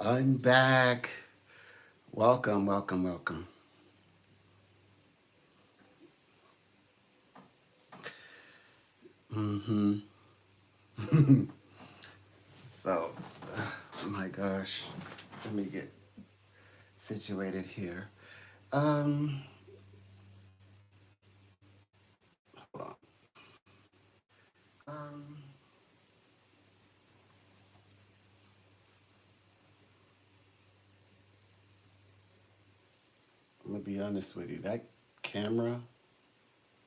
I'm back. Welcome, welcome, welcome. hmm So, oh my gosh, let me get situated here. Um, Hold on. Um, I'm gonna be honest with you. That camera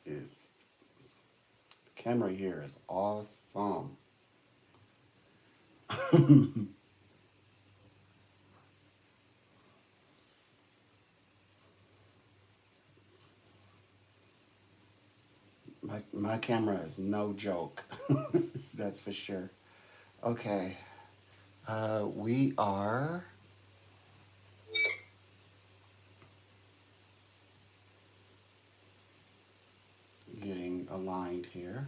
is the camera here is awesome. My camera is no joke. That's for sure. Okay. We are getting aligned here.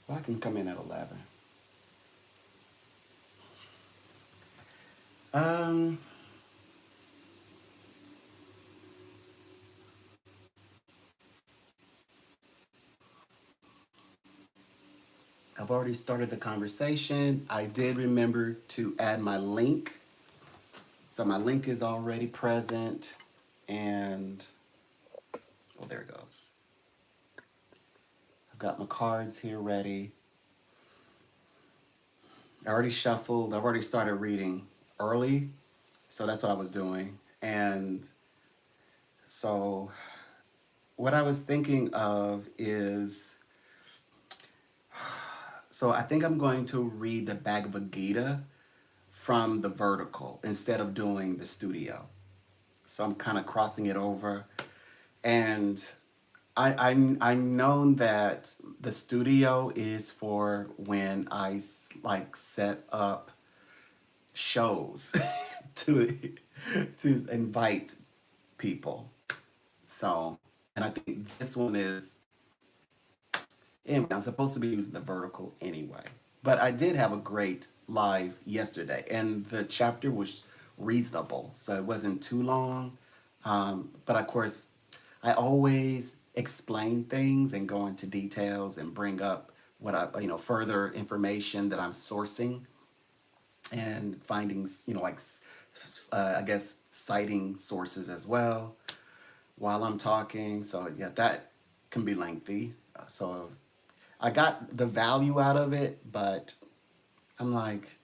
Well, I can come in at 11. Um, I've already started the conversation. I did remember to add my link. So my link is already present. And, oh, there it goes. I've got my cards here ready. I already shuffled. I've already started reading early. So that's what I was doing. And so what I was thinking of is, so I think I'm going to read the Bhagavad Gita from the vertical instead of doing the studio. So I'm kind of crossing it over. And I know that the studio is for when I like set up shows to to invite people. So, and I think this one is anyway. I'm supposed to be using the vertical anyway, but I did have a great live yesterday, and the chapter was reasonable, so it wasn't too long. But of course, I always explain things and go into details and bring up what further information that I'm sourcing and findings, like I guess citing sources as well while I'm talking. So yeah, that can be lengthy. So I got the value out of it, but I'm like,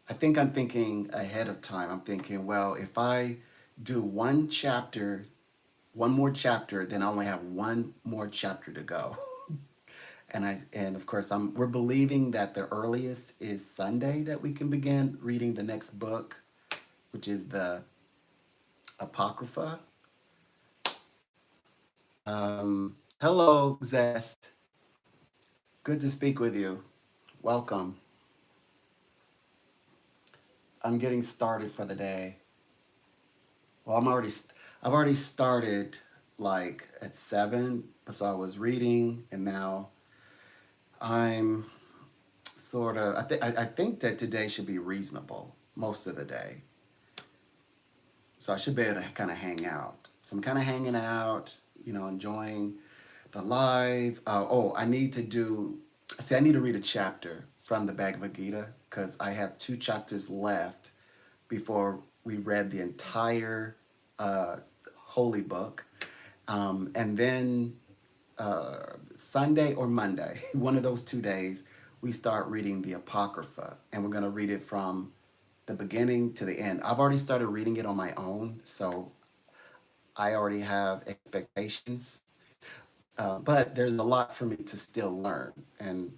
I think I'm thinking ahead of time. I'm thinking, well, if I do one more chapter, then I only have one more chapter to go. And of course we're believing that the earliest is Sunday that we can begin reading the next book, which is the Apocrypha. Hello, Zest. Good to speak with you. Welcome. I'm getting started for the day. Well, I've already started like at 7, so I was reading, and now I'm sort of. I think that today should be reasonable most of the day, so I should be able to kind of hang out. So I'm kind of hanging out, enjoying the live. I need to do. See, I need to read a chapter from the Bhagavad Gita because I have 2 chapters left before we read the entire uh, holy book. And then Sunday or Monday, one of those 2 days, we start reading the Apocrypha. And we're going to read it from the beginning to the end. I've already started reading it on my own, so I already have expectations. But there's a lot for me to still learn. And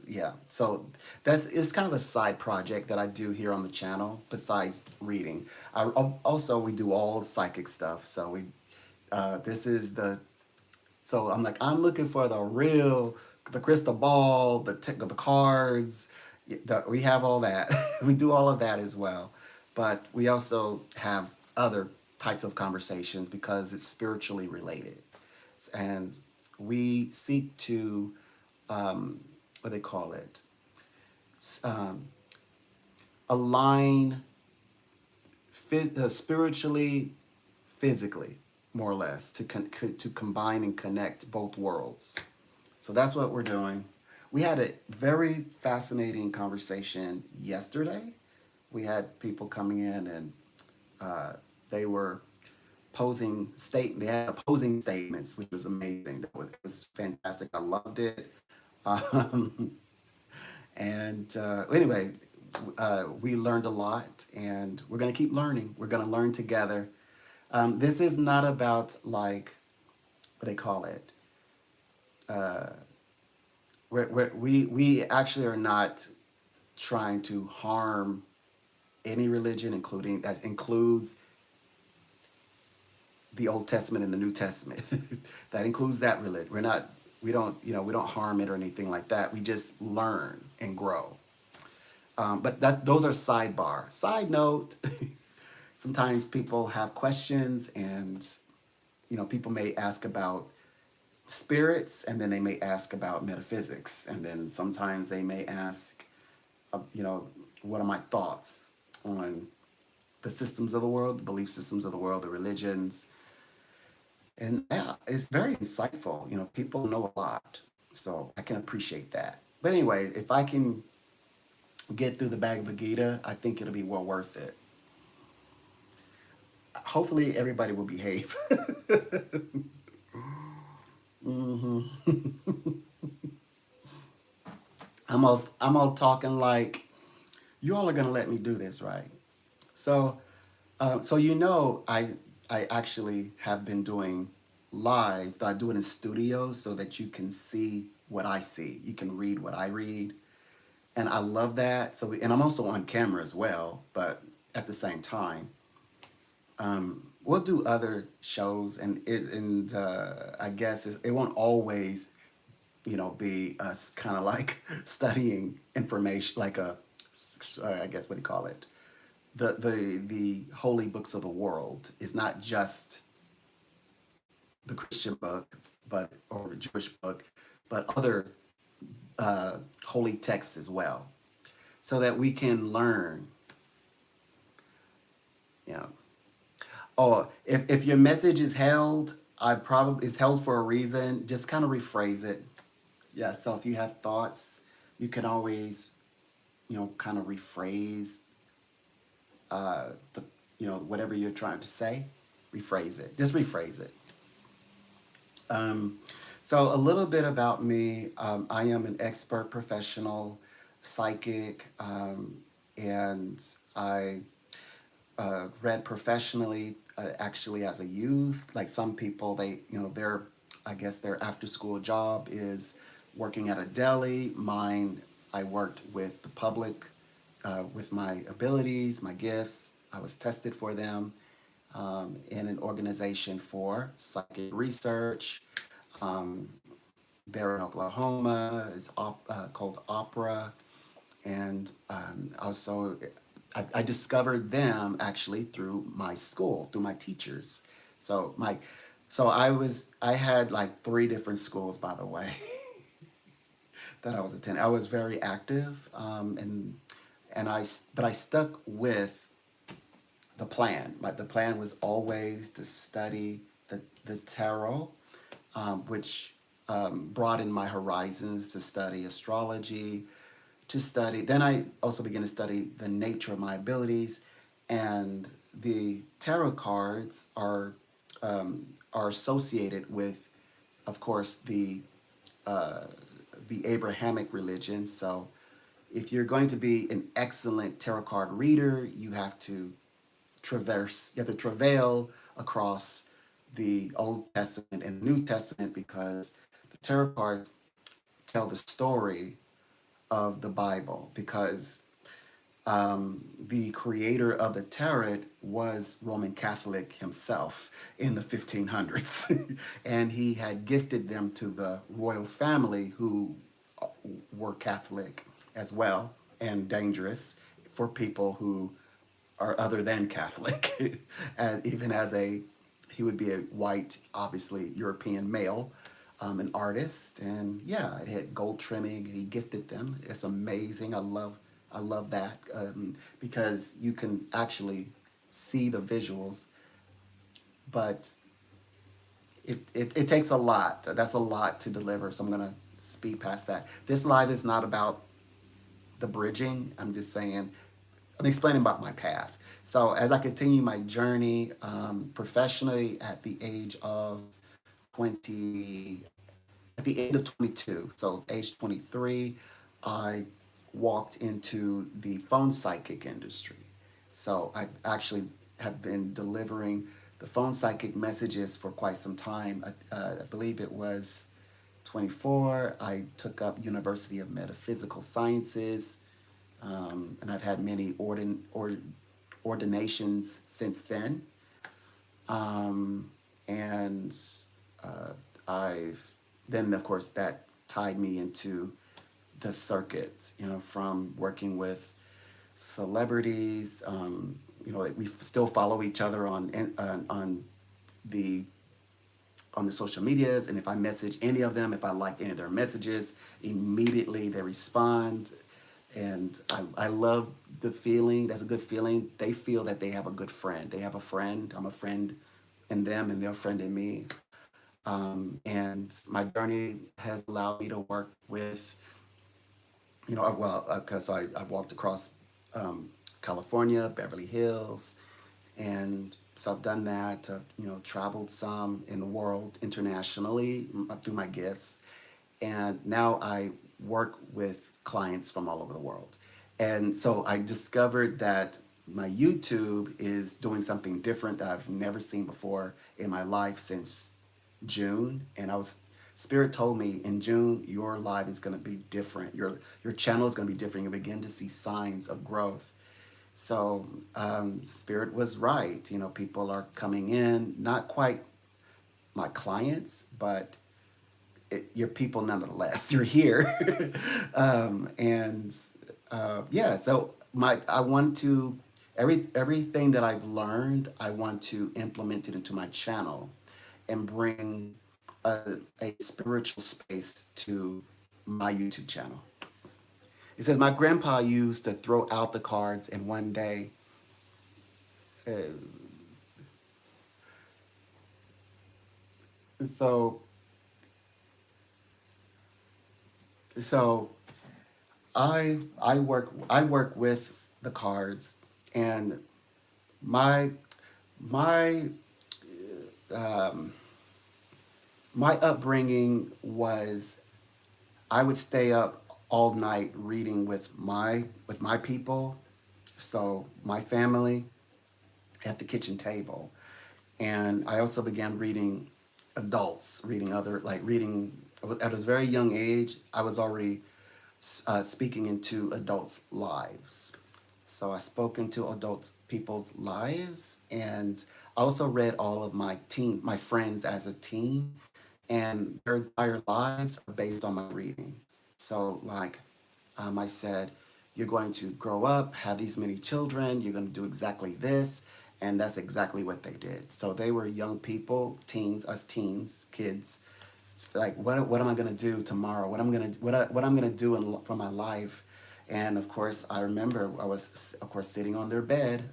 yeah, so it's kind of a side project that I do here on the channel besides reading. Also we do all psychic stuff. So this is so I'm like I'm looking for the crystal ball, the cards. We have all that. We do all of that as well, but we also have other types of conversations because it's spiritually related, and we seek to what they call it, um, align spiritually, physically, more or less, to combine and connect both worlds. So that's what we're doing. We had a very fascinating conversation yesterday. We had people coming in and uh, they were they had opposing statements, which was amazing. It was fantastic. I loved it. Um, and anyway, we learned a lot, and we're going to keep learning. We're going to learn together. This is not about like what they call it. Uh, we actually are not trying to harm any religion, including that includes the Old Testament and the New Testament. That includes that religion. We don't harm it or anything like that. We just learn and grow. But those are sidebar. Side note, sometimes people have questions and, people may ask about spirits and then they may ask about metaphysics. And then sometimes they may ask, uh, you know, what are my thoughts on the systems of the world, the belief systems of the world, the religions. And yeah, it's very insightful. People know a lot. So I can appreciate that. But anyway, if I can get through the Bhagavad Gita, I think it'll be well worth it. Hopefully, everybody will behave. hmm I'm all talking like you all are gonna let me do this, right? So, I actually have been doing lives, but I do it in studio so that you can see what I see. You can read what I read, and I love that. And I'm also on camera as well, but at the same time, we'll do other shows, and I guess it won't always, be us kind of like studying information, like I guess what do you call it? The holy books of the world is not just the Christian book, or the Jewish book, but other holy texts as well, so that we can learn. You know, oh, if your message is held, I probably is held for a reason. Just kind of rephrase it. Yeah. So if you have thoughts, you can always, kind of rephrase the, whatever you're trying to say. Rephrase it. Just rephrase it. Um, so a little bit about me. I am an expert professional psychic, and I read professionally actually as a youth. Like some people, I guess their after school job is working at a deli. Mine, I worked with the public with my abilities, my gifts. I was tested for them in an organization for psychic research. Um, there in Oklahoma is called Opera, and also I discovered them actually through my school, through my teachers. So I had like three different schools, by the way, that I was attending. I was very active, but I stuck with the plan. The plan was always to study the tarot, which broadened my horizons to study astrology, to study. Then I also began to study the nature of my abilities, and the tarot cards are associated with, of course, uh, the Abrahamic religion. So, if you're going to be an excellent tarot card reader, you have to travail across the Old Testament and the New Testament, because the tarot cards tell the story of the Bible, because the creator of the tarot was Roman Catholic himself in the 1500s. And he had gifted them to the royal family, who were Catholic as well, and dangerous for people who are other than Catholic. He would be a white, obviously European male, an artist, and yeah, it had gold trimming, and he gifted them. It's amazing. I love that because you can actually see the visuals, but it takes a lot. That's a lot to deliver. So I'm going to speed past that. This live is not about the bridging. I'm just saying, I'm explaining about my path. So as I continue my journey professionally at the age of 20, at the end of 22, so age 23, I walked into the phone psychic industry. So I actually have been delivering the phone psychic messages for quite some time. I believe it was 24. I took up University of Metaphysical Sciences, and I've had many ordinations since then. And uh, I've then, of course, that tied me into the circuit, from working with celebrities. Like we still follow each other the on the social medias, and if I message any of them, if I like any of their messages, immediately they respond. And I love the feeling. That's a good feeling. They feel that they have a good friend. They have a friend. I'm a friend in them, and they're a friend in me. And my journey has allowed me to work with, well, because I've walked across California, Beverly Hills, and so I've done that. Traveled some in the world internationally through my gifts, and now I work with clients from all over the world. And so I discovered that my YouTube is doing something different that I've never seen before in my life since June. And Spirit told me in June your live is going to be different. Your channel is going to be different. You begin to see signs of growth. So Spirit was right. People are coming in, not quite my clients, but you're people nonetheless. You're here, and yeah. So I want to everything that I've learned. I want to implement it into my channel, and bring a spiritual space to my YouTube channel. It says my grandpa used to throw out the cards, and one day, uh, so so I work with the cards, and my my my upbringing was I would stay up all night reading with my people, so my family at the kitchen table. And I also began reading adults, reading other like reading at a very young age. I was already speaking into adults' lives. So I spoke into adults people's lives, and I also read all of my friends as a team, and their entire lives are based on my reading. So like I said, you're going to grow up, have these many children, you're going to do exactly this. And that's exactly what they did. So they were young people, teens, us teens, kids. It's like, what am I going to do tomorrow? What I'm going to do for my life? And of course, I remember I was, of course, sitting on their bed,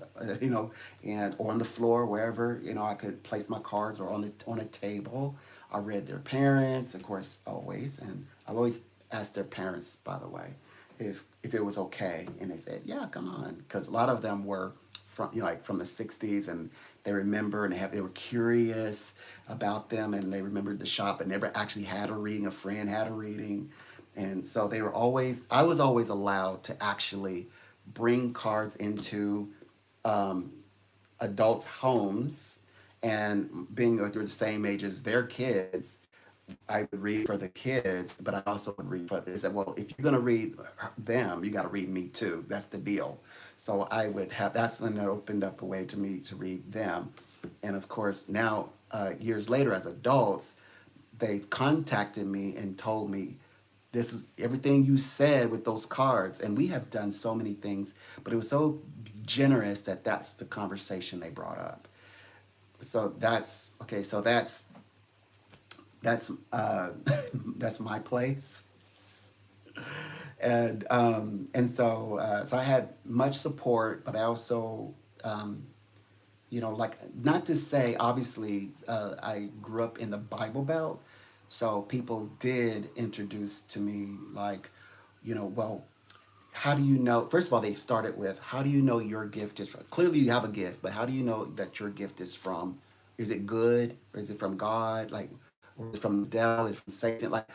and or on the floor, wherever, I could place my cards, or on a table. I read their parents, of course, always. And I've always asked their parents, by the way, if it was okay, and they said, yeah, come on, because a lot of them were from like from the 60s, and they remember, and they were curious about them, and they remembered the shop, but never actually had a reading. A friend had a reading, and so I was always allowed to actually bring cards into adults' homes, and being they're the same age as their kids, I would read for the kids, but I also would read for they said, well, if you're gonna read them, you got to read me too. That's the deal. So I would have that's when it opened up a way to me to read them, and of course now years later as adults, they've contacted me and told me this is everything you said with those cards, and we have done so many things, but it was so generous that that's the conversation they brought up. So that's okay. So that's that's my place. And so I had much support, but I also like, not to say, obviously, I grew up in the Bible Belt, so people did introduce to me, like, well, how do you know? First of all, they started with, how do you know your gift is from? Clearly, you have a gift, but how do you know that your gift is from? Is it good, or is it from God? Like, or is it from the devil? Is it from Satan? Like,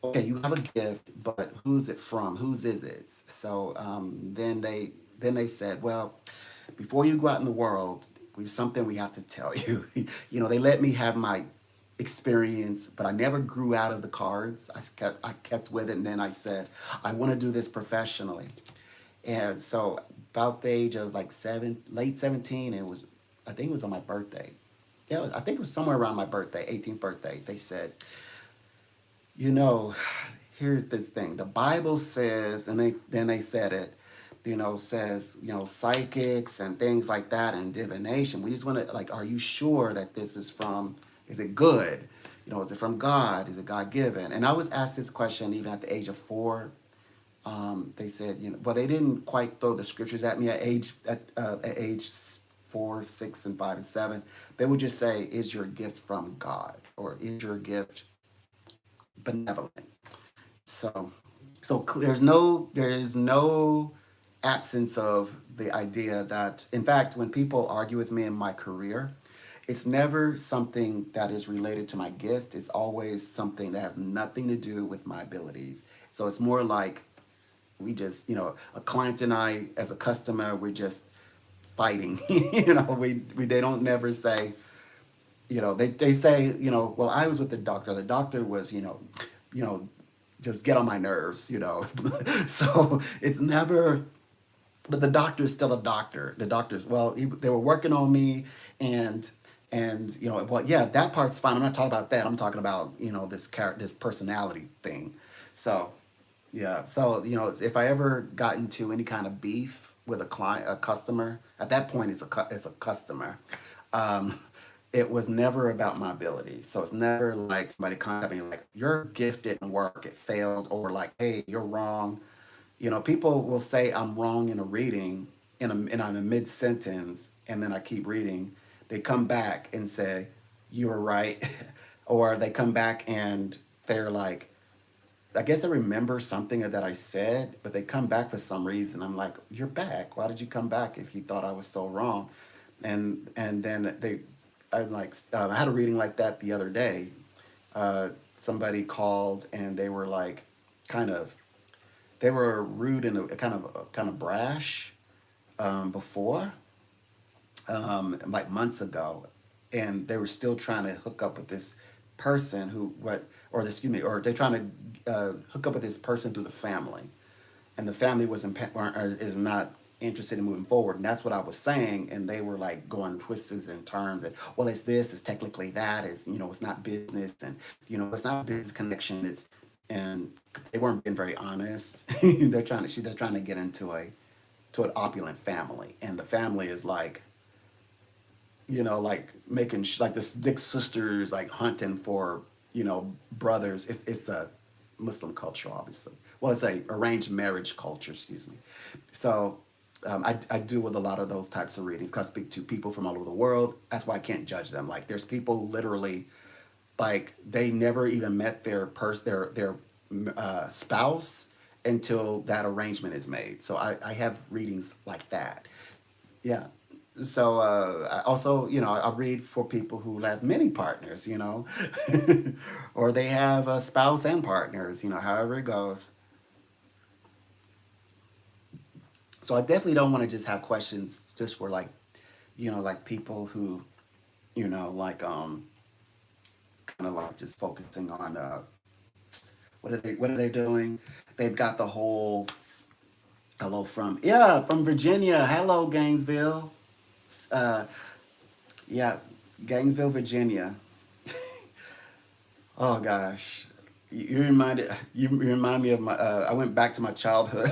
okay, you have a gift, but who's it from? Whose is it? So then they said, well, before you go out in the world, we something we have to tell you. They let me have my experience, but I never grew out of the cards. I kept with it, and then I said, I want to do this professionally. And so about the age of like late 17, I think it was on my birthday. Yeah, I think it was somewhere around my birthday, 18th birthday. They said, you know, here's this thing. The Bible says, and they said it, says, psychics and things like that and divination. We just want to, like, are you sure that this is from, is it good? Is it from God? Is it God given? And I was asked this question even at the age of 4. They said, well, they didn't quite throw the scriptures at me at age 4, 6, and 5, and 7. They would just say, is your gift from God, or is your gift benevolent? So, there is no absence of the idea that, in fact, when people argue with me in my career, it's never something that is related to my gift. It's always something that has nothing to do with my abilities. So it's more like, we just, a client and I, as a customer, we're just fighting. We they don't never say, they say, well, I was with the doctor. The doctor was, you know, just get on my nerves. So it's never, but the doctor is still a doctor. The doctors, well, they were working on me, and well, yeah, that part's fine. I'm not talking about that. I'm talking about, this personality thing. So yeah, so if I ever got into any kind of beef with a client, a customer, at that point it's a customer. Um, it was never about my ability. So it's never like somebody contacting me like, your gift didn't work, it failed, or like, hey, you're wrong. People will say I'm wrong in a reading, in a mid sentence, and then I keep reading. They come back and say, you were right, or they come back and they're like, I guess I remember something that I said, but they come back for some reason. I'm like, you're back. Why did you come back if you thought I was so wrong? And then I had a reading like that the other day. Somebody called and they were like, kind of, they were rude and kind of brash before, like months ago, and they were still trying to hook up with this person who what or excuse me, or they're trying to hook up with this person through the family, and the family is not interested in moving forward, and that's what I was saying, and they were like going twists and turns, and well, it's this, it's technically that, it's not business, and it's not a business connection, and they weren't being very honest. They're trying to get into a to an opulent family, and the family is like, like making like this big sisters like hunting for brothers. It's a Muslim culture, obviously. Well, it's a arranged marriage culture. Excuse me. So I do with a lot of those types of readings because I speak to people from all over the world. That's why I can't judge them. Like there's people literally like they never even met their spouse until that arrangement is made. So I have readings like that. Yeah. So I also, I read for people who have many partners, or they have a spouse and partners, however it goes. So I definitely don't want to just have questions just for like, like people who, like kind of like just focusing on what are they doing? They've got the whole hello from Virginia. Hello, Gainesville. Uh, yeah, Gainesville, Virginia. Oh gosh, you remind me of my. I went back to my childhood.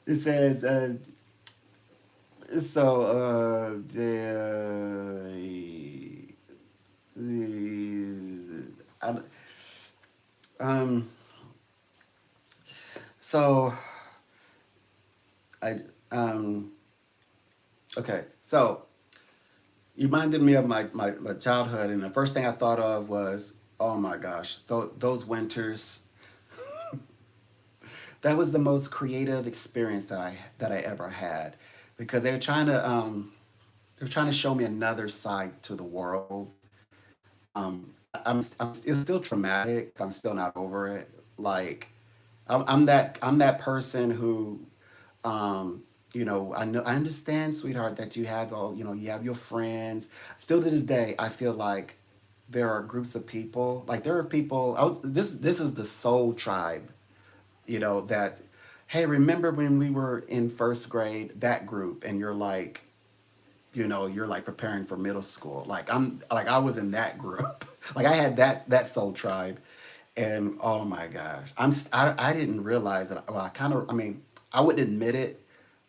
It says so. The I, Um, so I um okay. So you reminded me of my childhood, and the first thing I thought of was, oh my gosh, those winters. That was the most creative experience that I ever had, because they're trying to show me another side to the world. It's still traumatic. I'm still not over it. Like I'm that person who, um, I understand, sweetheart, that you have you have your friends. Still to this day, I feel like there are groups of people. Like there are people. This is the soul tribe. That, hey, remember when we were in first grade? That group, and you're like preparing for middle school. Like I was in that group. Like I had that soul tribe, and oh my gosh, I didn't realize that. Well, I mean, I wouldn't admit it,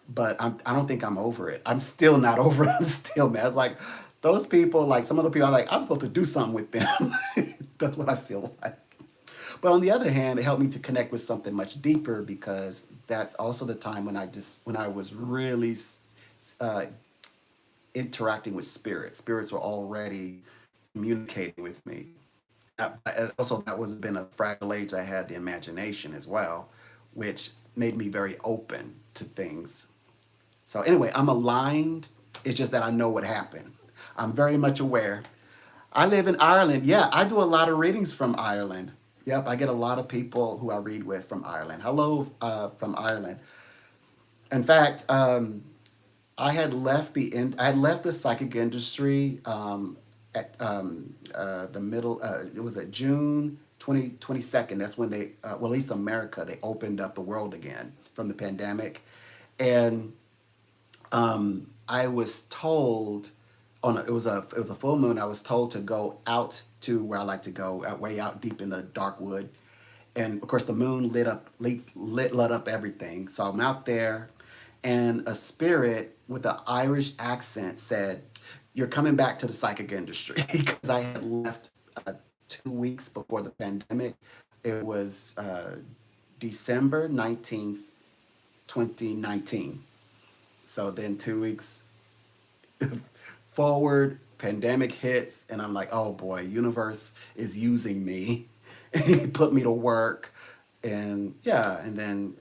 but I don't think I'm over it. I'm still not over it. I'm still mad. It's like those people, like some of the people, are like I'm supposed to do something with them. That's what I feel like. But on the other hand, it helped me to connect with something much deeper, because that's also the time when I was really uh, interacting with spirits. Spirits were already communicating with me. Also, that was been a fragile age. I had the imagination as well, which made me very open to things. So anyway, I'm aligned. It's just that I know what happened. I'm very much aware. I live in Ireland. Yeah, I do a lot of readings from Ireland. Yep, I get a lot of people who I read with from Ireland. Hello, from Ireland. In fact, I had left the psychic industry at the middle. It was at June 22nd. That's when well, at least America, they opened up the world again from the pandemic, and I was told it was a full moon. I was told to go out to where I like to go, way out deep in the dark wood, and of course the moon lit up everything. So I'm out there, and a spirit with an Irish accent said, "You're coming back to the psychic industry," because I had left 2 weeks before the pandemic. It was December 19th, 2019. So then 2 weeks forward, pandemic hits, and I'm like, oh boy, universe is using me. He put me to work, and yeah, and then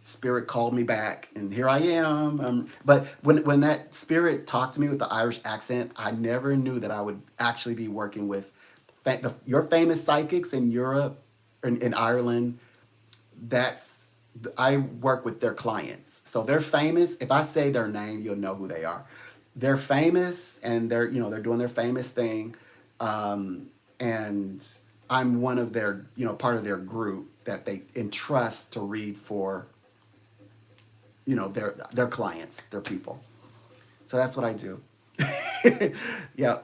spirit called me back, and here I am. But when that spirit talked to me with the Irish accent, I never knew that I would actually be working with your famous psychics in Europe, in Ireland. That's I work with their clients. So they're famous. If I say their name, you'll know who they are. They're famous, and they're doing their famous thing. And I'm one of their, part of their group that they entrust to read for, their clients, their people. So that's what I do. Yeah.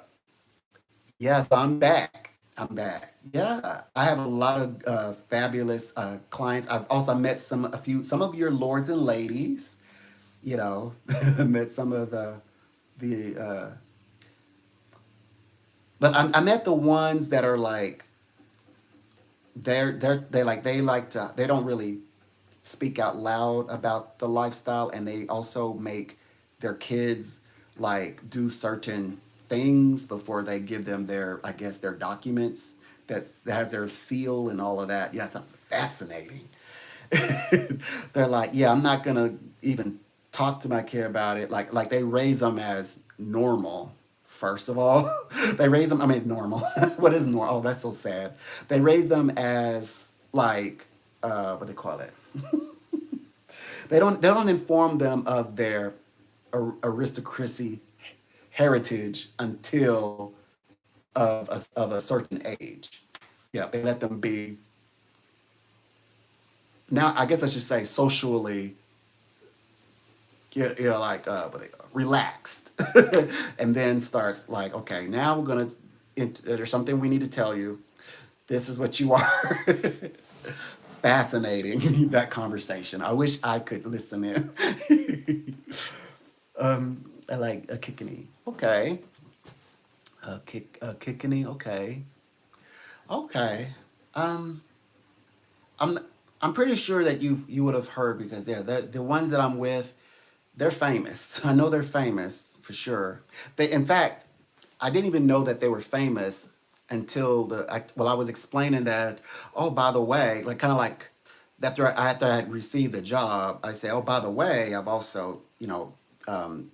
Yes, I'm back. I'm back. Yeah, I have a lot of fabulous clients. I've also met some of your lords and ladies. You know, met some of the. But I met the ones that are like they like to, they don't really speak out loud about the lifestyle, and they also make their kids like do certain things before they give them their, I guess, their documents, that has their seal and all of that. Yeah, it's fascinating. They're like, yeah, I'm not gonna even talk to my kid about it. Like they raise them as normal. First of all, they raise them. I mean, it's normal. What is normal? Oh, that's so sad. They raise them as like, what do they call it? They don't inform them of their aristocracy heritage until of a certain age. Yeah, they let them be, now I guess I should say, socially, like relaxed. And then starts like, okay, now we're gonna there's something we need to tell you. This is what you are. Fascinating. That conversation, I wish I could listen in. I like a kickney. Okay. A kickney. Okay. Okay. Um, I'm I'm pretty sure that you would have heard because yeah, the ones that I'm with, they're famous. I know they're famous for sure. They, in fact, I didn't even know that they were famous until I was explaining that. Oh, by the way, like kind of like after I had received the job, I say, oh, by the way, I've also um,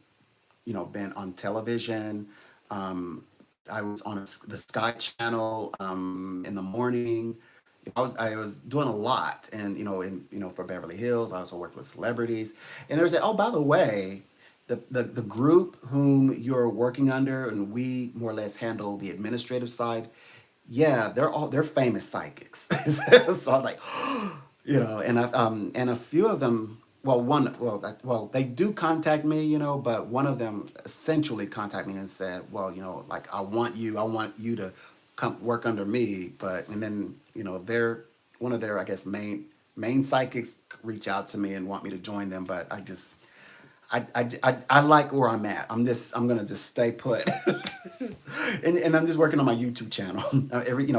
been on television. Um, I was on the Sky Channel in the morning. I was doing a lot, and for Beverly Hills, I also worked with celebrities. And there's that. Oh, by the way, the group whom you're working under, and we more or less handle the administrative side. Yeah, they're famous psychics. So I'm like, and a few of them. Well, they do contact me, but one of them essentially contacted me and said, well, like I want you to come work under me, and then their one of their I guess main psychics reach out to me and want me to join them, but I like where I'm at. I'm gonna just stay put, and I'm just working on my YouTube channel.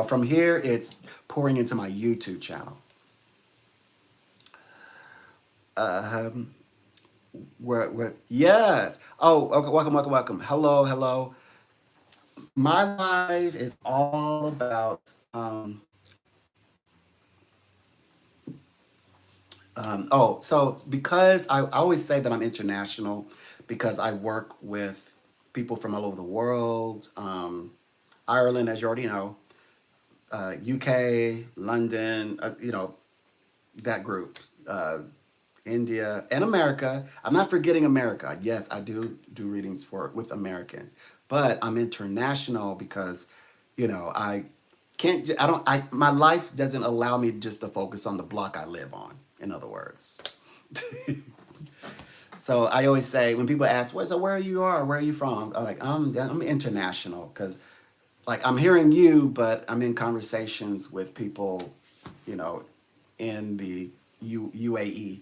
From here it's pouring into my YouTube channel. Um, where yes. Oh, okay. Welcome, welcome, welcome. Hello, hello. My life is all about. So because I always say that I'm international because I work with people from all over the world. Ireland, as you already know, UK, London, that group, India, and America. I'm not forgetting America. Yes, I do readings for with Americans, but I'm international because, I can't. I don't. My life doesn't allow me just to focus on the block I live on. In other words. So I always say when people ask, where you are, where are you from? I'm like, I'm international because like I'm hearing you, but I'm in conversations with people, you know, in the UAE.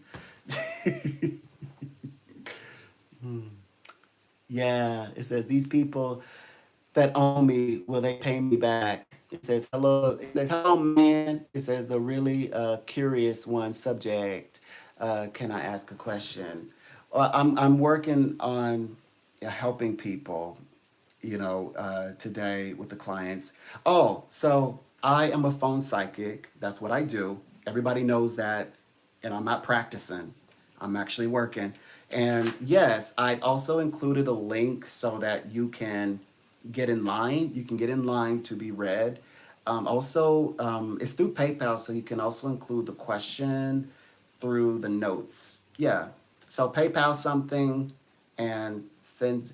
Yeah, it says these people that own me, will they pay me back? It says hello. It says hello, man. It says a really curious one subject. Can I ask a question? Well, I'm working on helping people today with the clients. Oh, so I am a phone psychic. That's what I do. Everybody knows that, and I'm not practicing. I'm actually working. And yes, I also included a link so that you can get in line. You can get in line to be read. It's through PayPal, so you can also include the question through the notes. Yeah. So PayPal something and send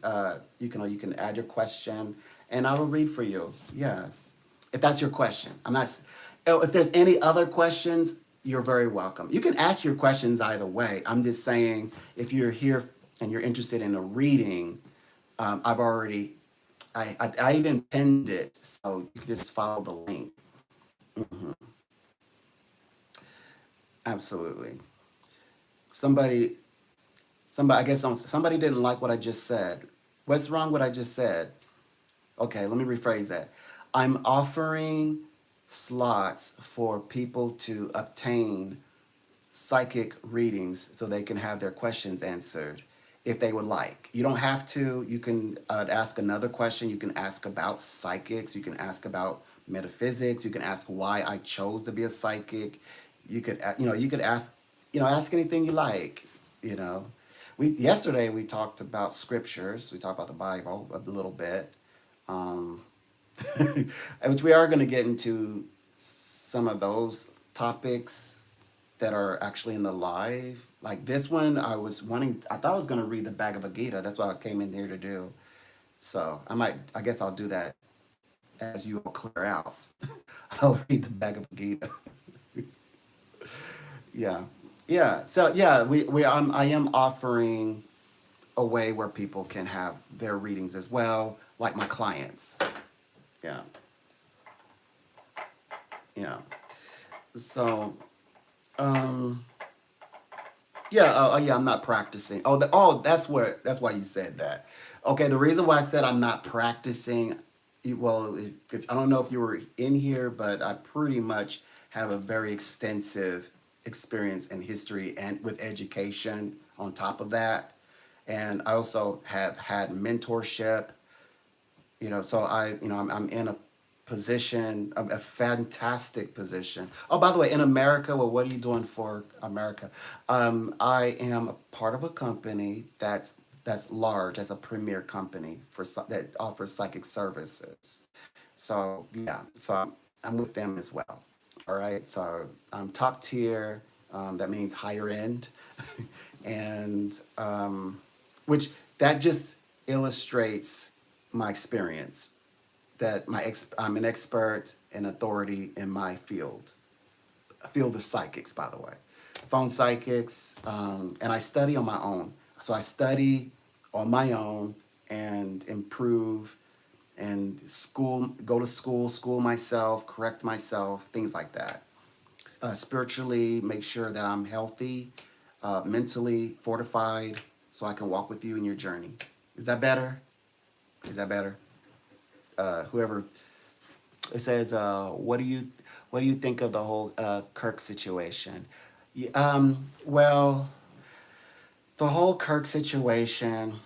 you can add your question and I will read for you. Yes. If that's your question. If there's any other questions, you're very welcome. You can ask your questions either way. I'm just saying if you're here and you're interested in a reading, I've already I even pinned it so you can just follow the link. Hmm. Absolutely. Somebody I guess somebody didn't like what I just said. What's wrong with what I just said? Okay, let me rephrase that. I'm offering slots for people to obtain psychic readings so they can have their questions answered if they would like. You don't have to. You can ask another question. You can ask about psychics. You can ask about metaphysics. You can ask why I chose to be a psychic. You could ask anything you like. You know, yesterday we talked about scriptures. We talked about the Bible a little bit, um, which we are going to get into some of those topics that are actually in the live. Like this one, I thought I was going to read the Bhagavad Gita. That's what I came in here to do. So I guess I'll do that as you all clear out. I'll read the Bhagavad Gita. Yeah. Yeah. So yeah, I am offering a way where people can have their readings as well, like my clients. Yeah. Yeah. So, um, yeah, yeah, I'm not practicing. That's why you said that. Okay, the reason why I said I'm not practicing, well, if I don't know if you were in here, but I pretty much have a very extensive experience in history and with education on top of that. And I also have had mentorship, so I'm in a position, a fantastic position. Oh, by the way, in America, well, what are you doing for America? I am a part of a company that's large, as a premier company that offers psychic services. So yeah, I'm with them as well. All right, so I'm top tier. That means higher end, and which that just illustrates my experience. I'm an expert and authority in my field, a field of psychics, by the way, phone psychics, and I study on my own. So I study on my own and improve and go to school myself, correct myself, things like that. Spiritually, make sure that I'm healthy, mentally fortified, so I can walk with you in your journey. Is that better? Is that better? Whoever it says, what do you think of the whole Kirk situation? Well, the whole Kirk situation.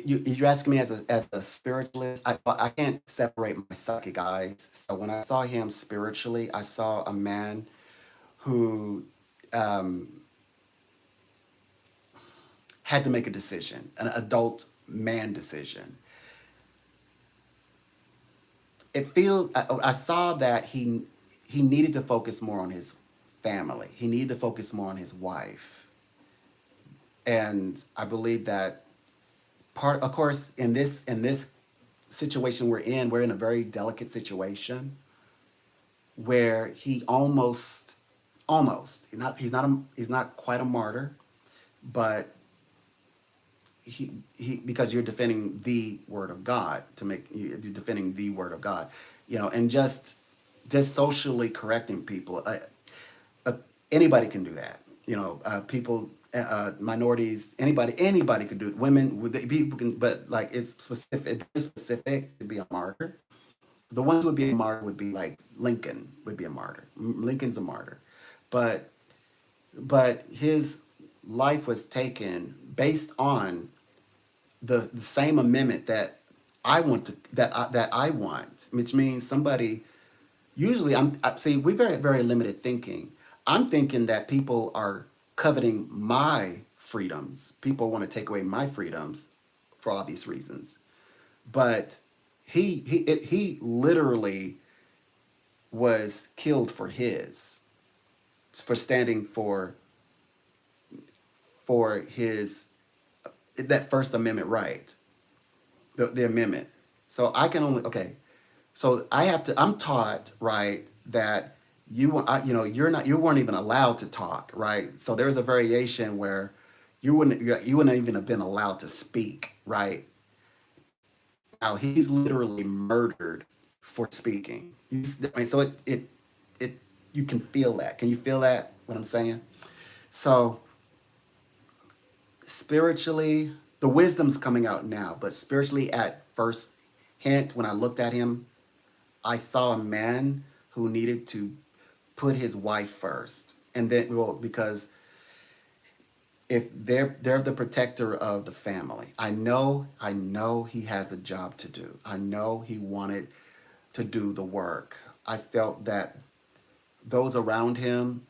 You're asking me as a spiritualist. I can't separate my psychic eyes. So when I saw him spiritually, I saw a man who um, had to make a decision, an adult man decision. I saw that he needed to focus more on his family. He needed to focus more on his wife. And I believe that of course, in this situation we're in a very delicate situation where he almost he's not quite a martyr, but he because you're defending the word of God you're defending the word of God, and just socially correcting people. Uh, Anybody can do that. People, minorities, anybody could do it. Women, people can, but like it's specific to be a martyr. The ones who would be a martyr would be like Lincoln would be a martyr. Lincoln's a martyr, but his life was taken based on the same amendment that I want, which means somebody. Usually, see, we very limited thinking. I'm thinking that people are coveting my freedoms. People want to take away my freedoms for obvious reasons. But he literally was killed for standing for his that First Amendment right, the amendment. So I can only okay. So I'm taught, right, that you weren't even allowed to talk, right? So there was a variation where you wouldn't even have been allowed to speak, right? Now he's literally murdered for speaking. I mean, so it you can feel that. Can you feel that? What I'm saying? So spiritually, the wisdom's coming out now, but spiritually, at first hint, when I looked at him, I saw a man who needed to put his wife first, and then, well, because if they're the protector of the family, I know he has a job to do. I know he wanted to do the work. I felt that those around him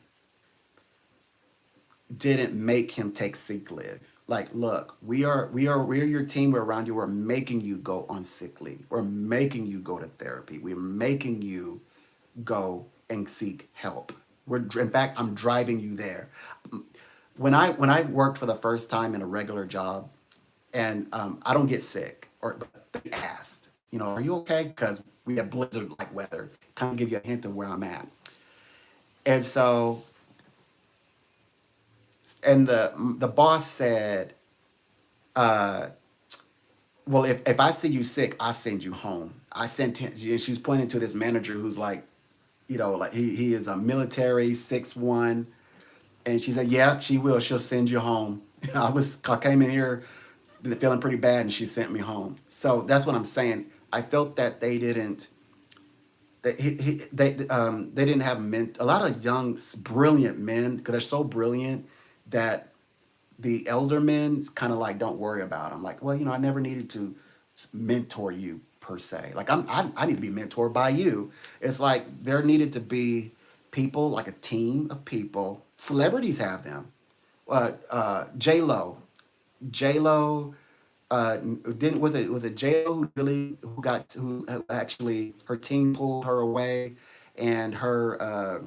didn't make him take sick leave. Like, look, we're your team. We're around you. We're making you go on sick leave. We're making you go to therapy. We're making you go and seek help. In fact, I'm driving you there. When I worked for the first time in a regular job, and I don't get sick, or but they asked, are you okay? Because we have blizzard like weather. Kind of give you a hint of where I'm at. And so, and the boss said, uh, well, if I see you sick, I send you home. I sent him. She was pointing to this manager who's like, like he is a military 6'1", and she said, "Yeah, she will. She'll send you home." I came in here feeling pretty bad, and she sent me home. So that's what I'm saying. I felt that they didn't. They didn't have men. A lot of young, brilliant men, because they're so brilliant that the elder men kind of like don't worry about them. Like, well, I never needed to mentor you per se. Like I need to be mentored by you. It's like there needed to be people, like a team of people. Celebrities have them. J Lo, J Lo, didn't was it J Lo who actually her team pulled her away, and her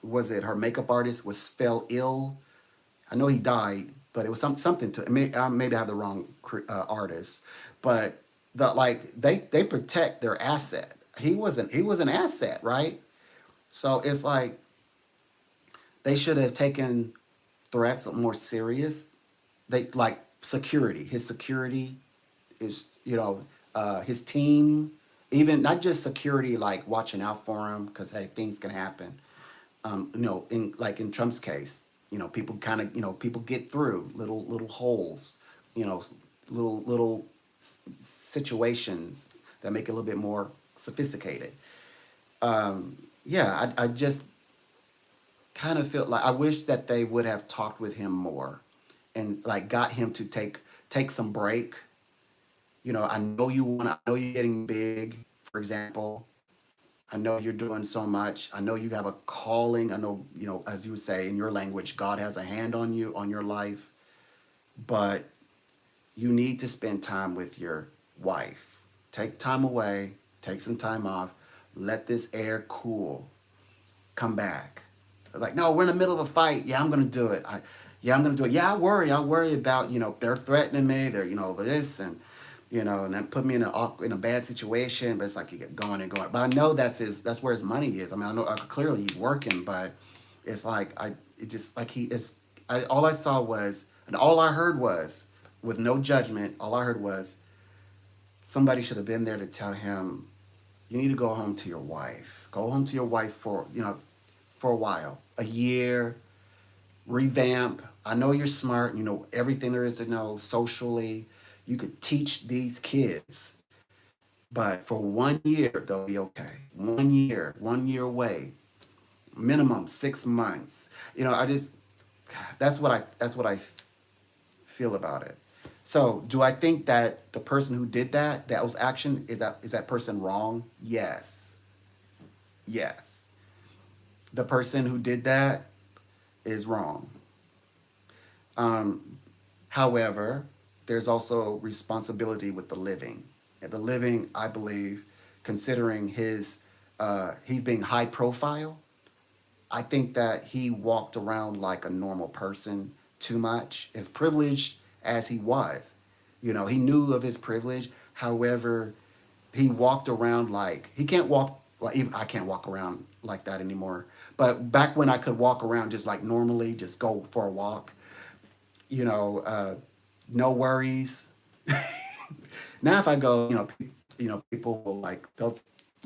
was it her makeup artist was fell ill. I know he died, but it was something to maybe I have the wrong artist, but they protect their asset. He was an asset, right? So it's like they should have taken threats more serious. They like security. His security is his team, even not just security like watching out for him because hey things can happen. In Trump's case, people kind of, people get through little holes, you know, little situations that make it a little bit more sophisticated. Yeah, I just kind of feel like I wish that they would have talked with him more, and like got him to take some break. I know you're getting big, for example. I know you're doing so much. I know you have a calling. I know, as you say in your language, God has a hand on you, on your life, but you need to spend time with your wife. Take time away, take some time off, let this air cool, come back. Like, no, we're in the middle of a fight. Yeah, I'm gonna do it. Yeah, I'm gonna do it. Yeah, I worry. I worry about, they're threatening me. They're, this and that put me in a bad situation. But it's like you get going and going. But I know that's where his money is. I mean, I know clearly he's working, but it's like it just like he is. All I saw was, and all I heard was, with no judgment. All I heard was somebody should have been there to tell him, you need to go home to your wife. Go home to your wife for a while, a year, revamp. I know you're smart, you know everything there is to know socially. You could teach these kids, but for 1 year, they'll be okay. 1 year away, minimum 6 months. I just, that's what I feel about it. So, do I think that the person who did that was action, is that person wrong? Yes. Yes. The person who did that is wrong. Um, However, there's also responsibility with the living. And the living, I believe, considering he's being high profile, I think that he walked around like a normal person too much, as privileged as he was. He knew of his privilege. However, he walked around like he can't walk like even I can't walk around like that anymore. But back when I could walk around just like normally, just go for a walk, you know, uh, no worries. Now if I go, people will like they'll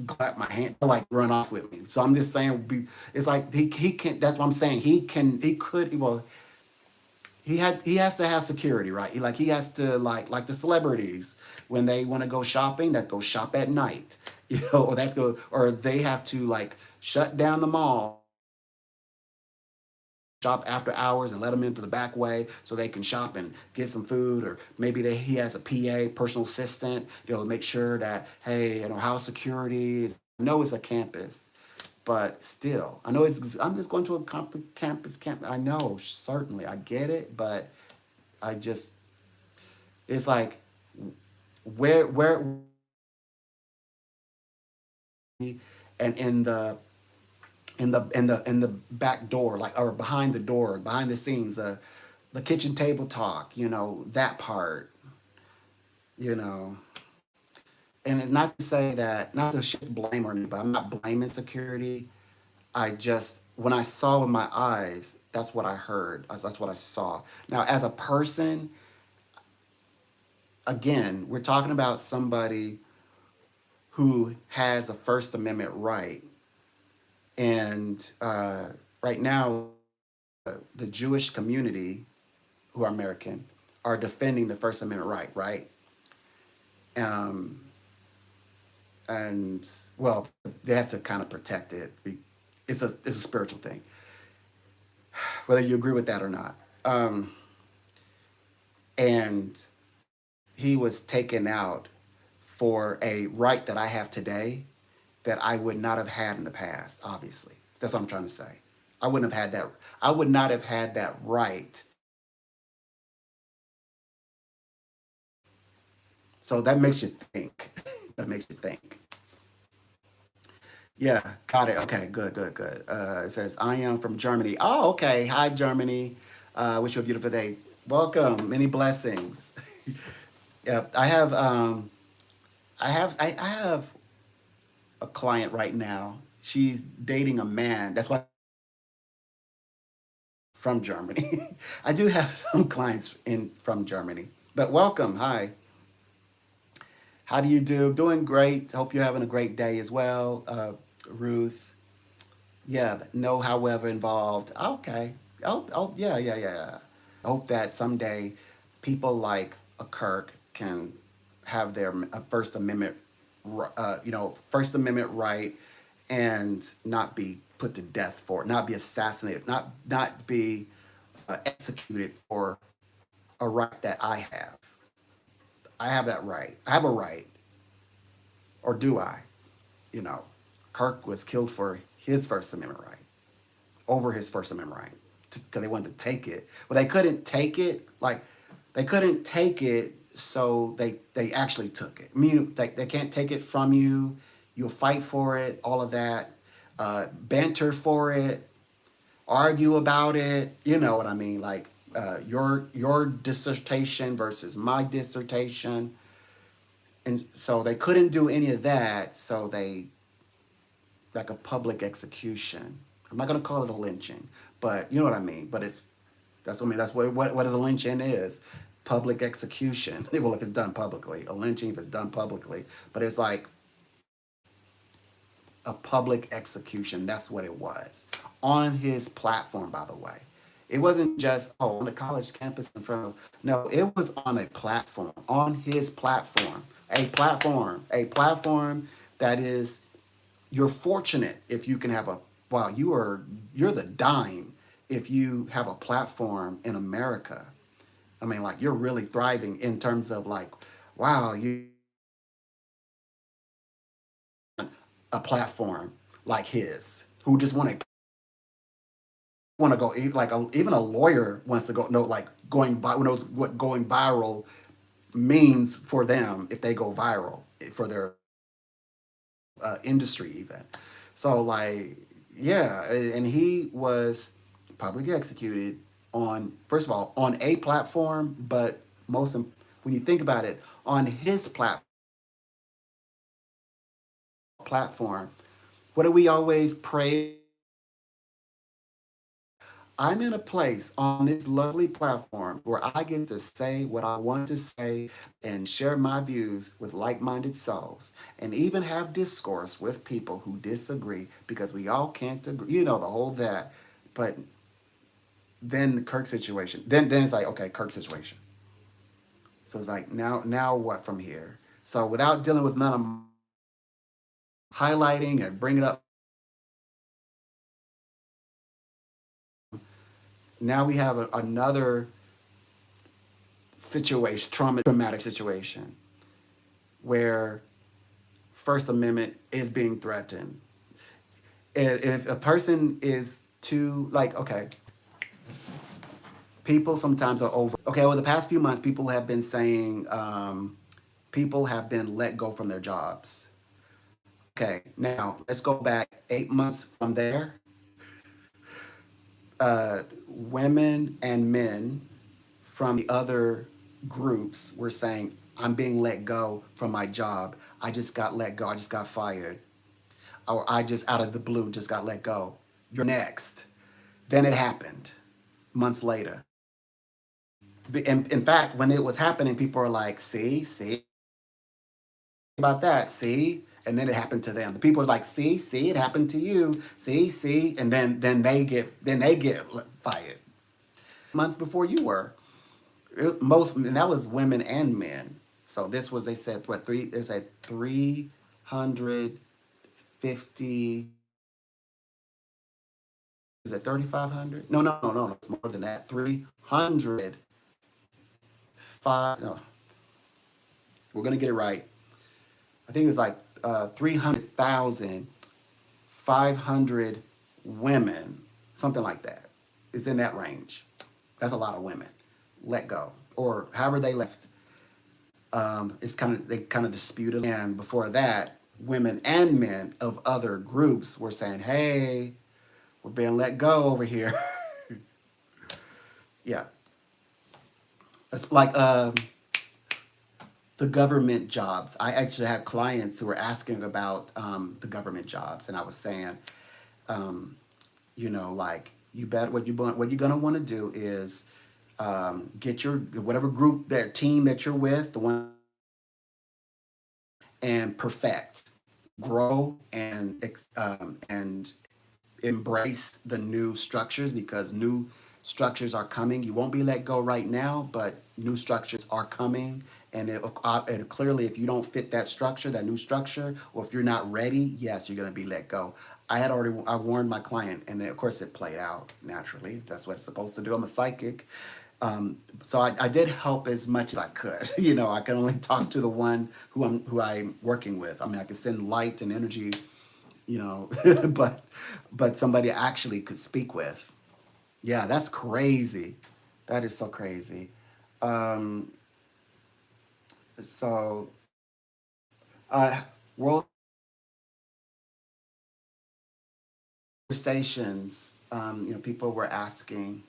clap my hand, they'll like run off with me. So I'm just saying, it's like he can. That's what I'm saying. He could. Well, he has to have security, right? He has to like the celebrities when they want to go shopping, that go shop at night, or they have to like shut down the mall, shop after hours and let them into the back way so they can shop and get some food, or maybe he has a PA, personal assistant, make sure that hey, house security is. I know it's a campus, but still, I know I'm just going to a campus. I know, certainly, I get it, but I just, it's like where and in the back door, like, or behind the door, behind the scenes, the kitchen table talk, that part, you know. And it's not to say that, not to shift blame or anything, but I'm not blaming security. I just, when I saw with my eyes, that's what I heard. That's what I saw. Now, as a person, again, we're talking about somebody who has a First Amendment right. And right now, the Jewish community, who are American, are defending the First Amendment right? Um, and well, they have to kind of protect it. It's a spiritual thing, whether you agree with that or not. And he was taken out for a right that I have today that I would not have had in the past. Obviously, that's what I'm trying to say. I wouldn't have had that. I would not have had that right. So that makes you think. That makes you think. Yeah, got it. Okay, good. It says, I am from Germany. Oh, okay. Hi, Germany. Wish you a beautiful day. Welcome. Many blessings. Yeah, I have a client right now. She's dating a man. That's why from Germany. I do have some clients in from Germany. But welcome. Hi. How do you do? Doing great. Hope you're having a great day as well, Ruth. Yeah, but no however involved. Okay. Yeah. I hope that someday people like a Kirk can have their First Amendment, First Amendment right, and not be put to death for it, not be assassinated, not be executed for a right that I have. I have that right. I have a right, or do I? You know, Kirk was killed for his First Amendment right, over his First Amendment right, because they wanted to take it. But they couldn't take it. Like they couldn't take it, so they actually took it. I mean, they can't take it from you. You'll fight for it. All of that, banter for it, argue about it. You know what I mean? Like your dissertation versus my dissertation, and so they couldn't do any of that. So they like a public execution. I'm not gonna call it a lynching, but you know what I mean. But that's what I mean. That's what is a lynching is. Public execution. Well, if it's done publicly, a lynching if it's done publicly, but it's like a public execution. That's what it was on his platform. By the way, it wasn't just on the college campus in front of. No, it was on a platform. On his platform, a platform that is you're fortunate if you can have a wow you're the dime if you have a platform in America. I mean, like you're really thriving in terms of like wow you a platform like his who just want to go like even a lawyer wants to go know like knows what going viral means for them if they go viral for their industry even. So like, yeah, and he was publicly executed on first of all on a platform, but when you think about it, on his platform, what do we always pray? I'm in a place on this lovely platform where I get to say what I want to say and share my views with like minded souls and even have discourse with people who disagree because we all can't agree, the whole that. But then the Kirk situation, then it's like, okay, Kirk situation. So it's like, now what from here? So without dealing with none of highlighting and bringing up, now we have another situation, traumatic situation where First Amendment is being threatened. If a person is too like, okay, people sometimes are over. Okay, over the past few months, people have been saying people have been let go from their jobs. Okay, now let's go back 8 months from there. Women and men from the other groups were saying, I'm being let go from my job. I just got let go. I just got fired. Or I just out of the blue just got let go. You're next. Then it happened months later. In fact, when it was happening, people were like, see about that, see? And then it happened to them. The people are like, see, it happened to you. See, and then they get fired months before you were. Most, and that was women and men. So this was, they said, what, three, there's a 350, is it 3,500? No, no, no, no, it's more than that. 305, no, we're going to get it right. I think it was like 300,500 women, something like that. It's in that range. That's a lot of women let go, or however they left. It's kind of, they kind of disputed. And before that, women and men of other groups were saying, "Hey, we're being let go over here." Yeah, it's like the government jobs. I actually had clients who were asking about the government jobs, and I was saying, um, like, you bet what you're gonna want to do is get your whatever group, that team that you're with, the one, and perfect, grow, and embrace the new structures, because new structures are coming. You won't be let go right now, but new structures are coming. And clearly, if you don't fit that structure, that new structure, or if you're not ready, yes, you're going to be let go. I warned my client, and then, of course, it played out naturally. That's what it's supposed to do. I'm a psychic. So I did help as much as I could. I can only talk to the one who I'm working with. I mean, I can send light and energy, you know, but somebody I actually could speak with. Yeah, that's crazy. That is so crazy. Um, so world conversations. People were asking.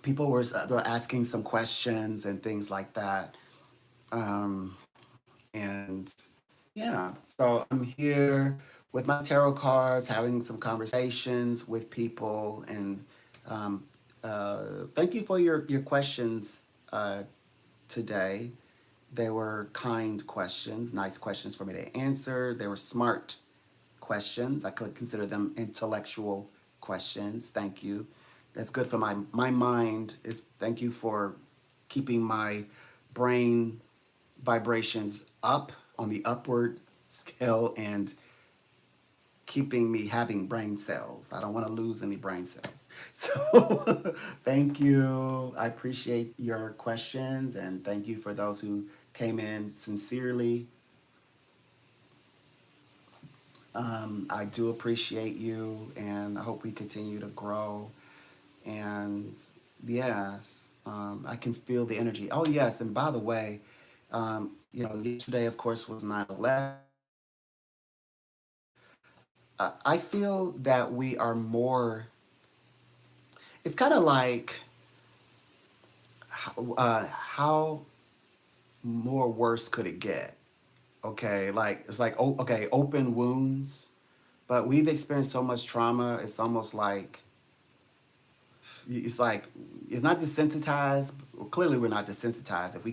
They were asking some questions and things like that. Um, and yeah, so I'm here with my tarot cards, having some conversations with people, and um, thank you for your questions today. They were kind questions, nice questions for me to answer. They were smart questions. I could consider them intellectual questions. Thank you. That's good for my mind. Thank you for keeping my brain vibrations up, on the upward scale, and keeping me having brain cells. I don't want to lose any brain cells. So thank you. I appreciate your questions, and thank you for those who came in sincerely. I do appreciate you, and I hope we continue to grow. And yes, I can feel the energy. Oh, yes, and by the way, yesterday, of course, was 9/11. I feel that we are more, it's kind of like, how more worse could it get? Okay, like, it's like, oh, okay, open wounds, but we've experienced so much trauma. It's like it's not desensitized. Well, clearly, we're not desensitized. If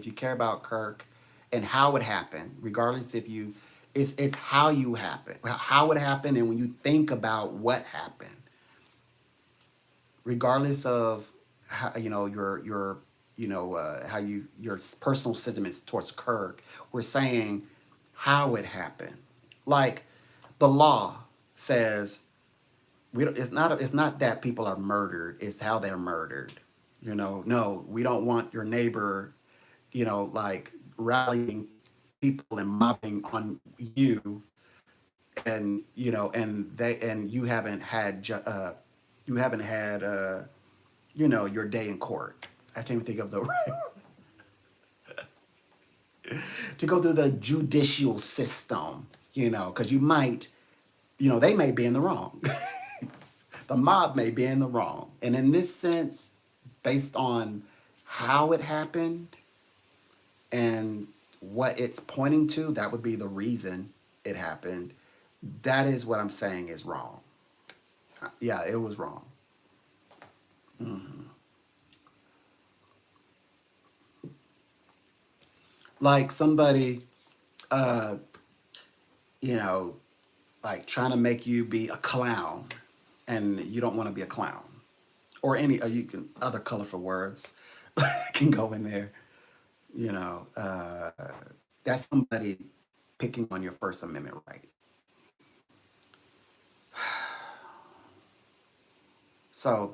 you care about Kirk and how it happened, regardless if you, it's how you happen, how it happened, and when you think about what happened, regardless of how, how your personal sentiments towards Kirk, we're saying how it happened. Like, the law says, it's not that people are murdered, it's how they're murdered. No, we don't want your neighbor, like, rallying people and mobbing on you, and you haven't had your day in court. I can't even think of the to go through the judicial system, because they may be in the wrong. The mob may be in the wrong. And in this sense, based on how it happened and what it's pointing to, that would be the reason it happened. That is what I'm saying is wrong. Yeah, it was wrong. Like somebody, uh, you know, like trying to make you be a clown, and you don't want to be a clown. or any you can other colorful words can go in there. You know, that's somebody picking on your First Amendment right. So,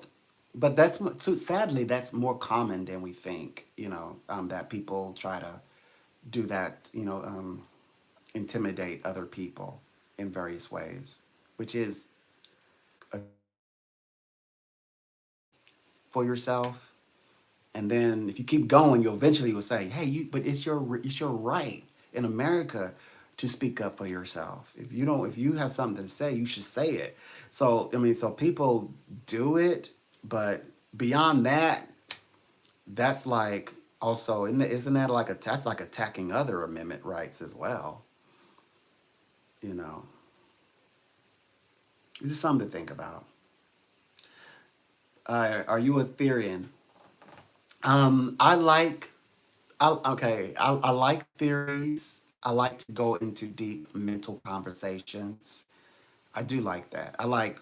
but sadly that's more common than we think. You know, that people try to do that. You know, intimidate other people in various ways, which is a for yourself. And then if you keep going, you eventually will say, "Hey, you." But it's your right in America to speak up for yourself. If you have something to say, you should say it. So I mean, so people do it, but beyond that, that's like also isn't that like that's like attacking other amendment rights as well? You know, this is something to think about. Are you a Therian? I like I like theories. I like to go into deep mental conversations. I do like that. I like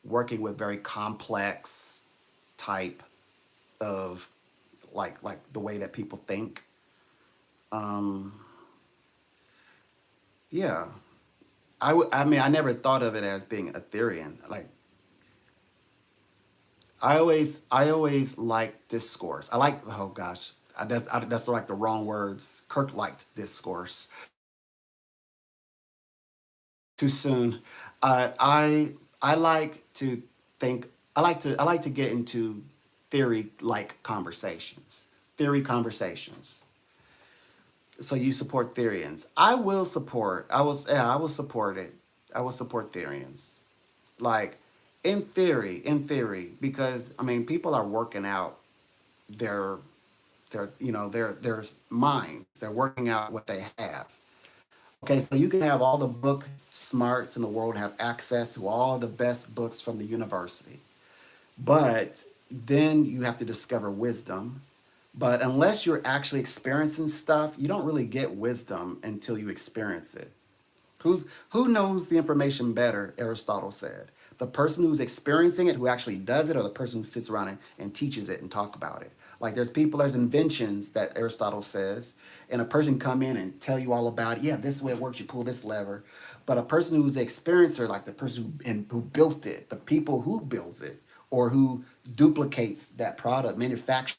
working with very complex type of like the way that people think. Um, yeah, I mean I never thought of it as being a Therian. Like I always like discourse. I like oh gosh, that's like the wrong words. Kirk liked discourse too soon. I like to think. I like to get into theory like conversations. Theory conversations. So you support Therians. I will support. I will support it. I will support Therians. Like in theory, because I mean people are working out their their minds. They're working out what they have. Okay, so you can have all the book smarts in the world, have access to all the best books from the university. But then you have to discover wisdom. But unless you're actually experiencing stuff, you don't really get wisdom until you experience it. Who knows the information better, Aristotle said. The person who's experiencing it, who actually does it, or the person who sits around and teaches it and talk about it. Like there's inventions that Aristotle says, and a person come in and tell you all about it. Yeah, this is the way it works. You pull this lever. But a person who's the experiencer, like the person who built it, the people who builds it, or who duplicates that product, manufacture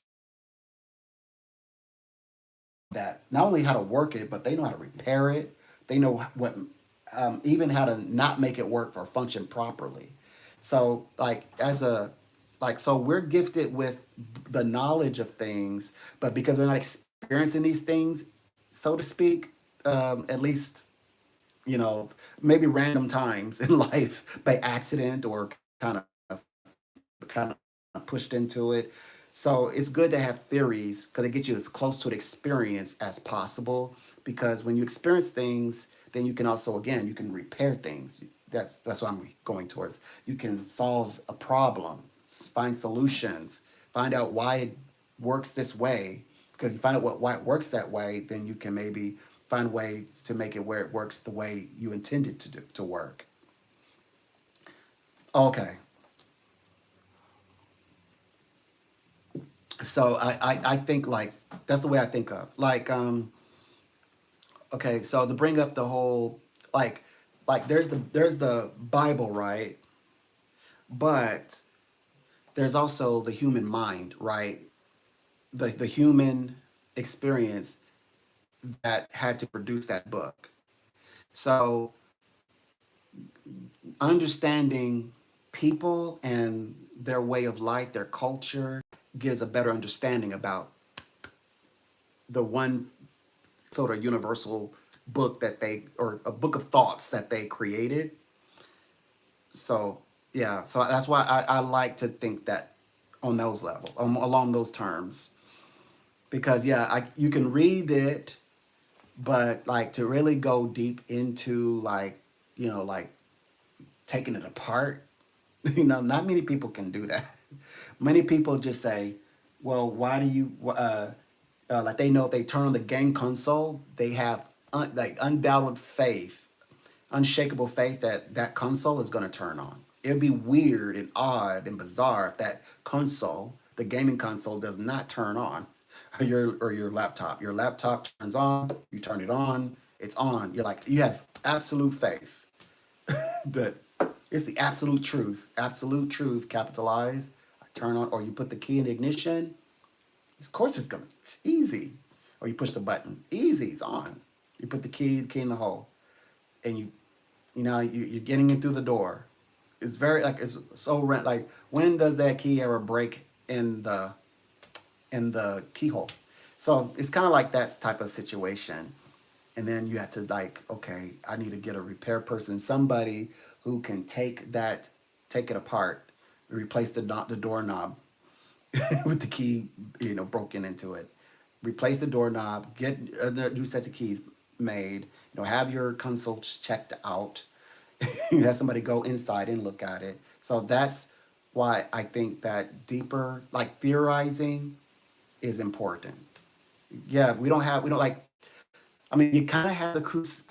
that not only how to work it, but they know how to repair it. They know what, even how to not make it work or function properly. So, so we're gifted with the knowledge of things, but because we're not experiencing these things, so to speak, at least, you know, maybe random times in life by accident or kind kind of pushed into it. So it's good to have theories because it gets you as close to an experience as possible. Because when you experience things, then you can also again you can repair things. That's what I'm going towards. You can solve a problem, find solutions, find out why it works this way. Because you find out why it works that way, then you can maybe find ways to make it where it works the way you intended to work. Okay, so I think like that's the way I think of okay, so to bring up the whole like there's the Bible, right? But there's also the human mind, right? The human experience that had to produce that book. So understanding people and their way of life, their culture gives a better understanding about the one sort of universal book that they or a book of thoughts that they created. So yeah, so that's why I like to think that on those levels, along those terms, because yeah, you can read it, but like to really go deep into like like taking it apart, not many people can do that. Many people just say, well, why do you like they know if they turn on the game console, they have like undoubted faith, unshakable faith that that console is going to turn on. It would be weird and odd and bizarre if that console, the gaming console, does not turn on, or your laptop. Your laptop turns on, you turn it on, it's on. You're like, you have absolute faith that it's the absolute truth, capitalized. I turn on, or you put the key in the ignition. Of course, it's easy. Or you push the button, easy, it's on. You put the key in the hole, and you're getting it through the door. It's very like it's so like when does that key ever break in the keyhole? So it's kind of like that type of situation. And then you have to like, okay, I need to get a repair person, somebody who can take it apart, replace the doorknob with the key, broken into it. Replace the doorknob, get a new set of keys made, have your consoles checked out. You have somebody go inside and look at it. So that's why I think that deeper, like theorizing, is important. Yeah, we don't like. I mean, you kind of have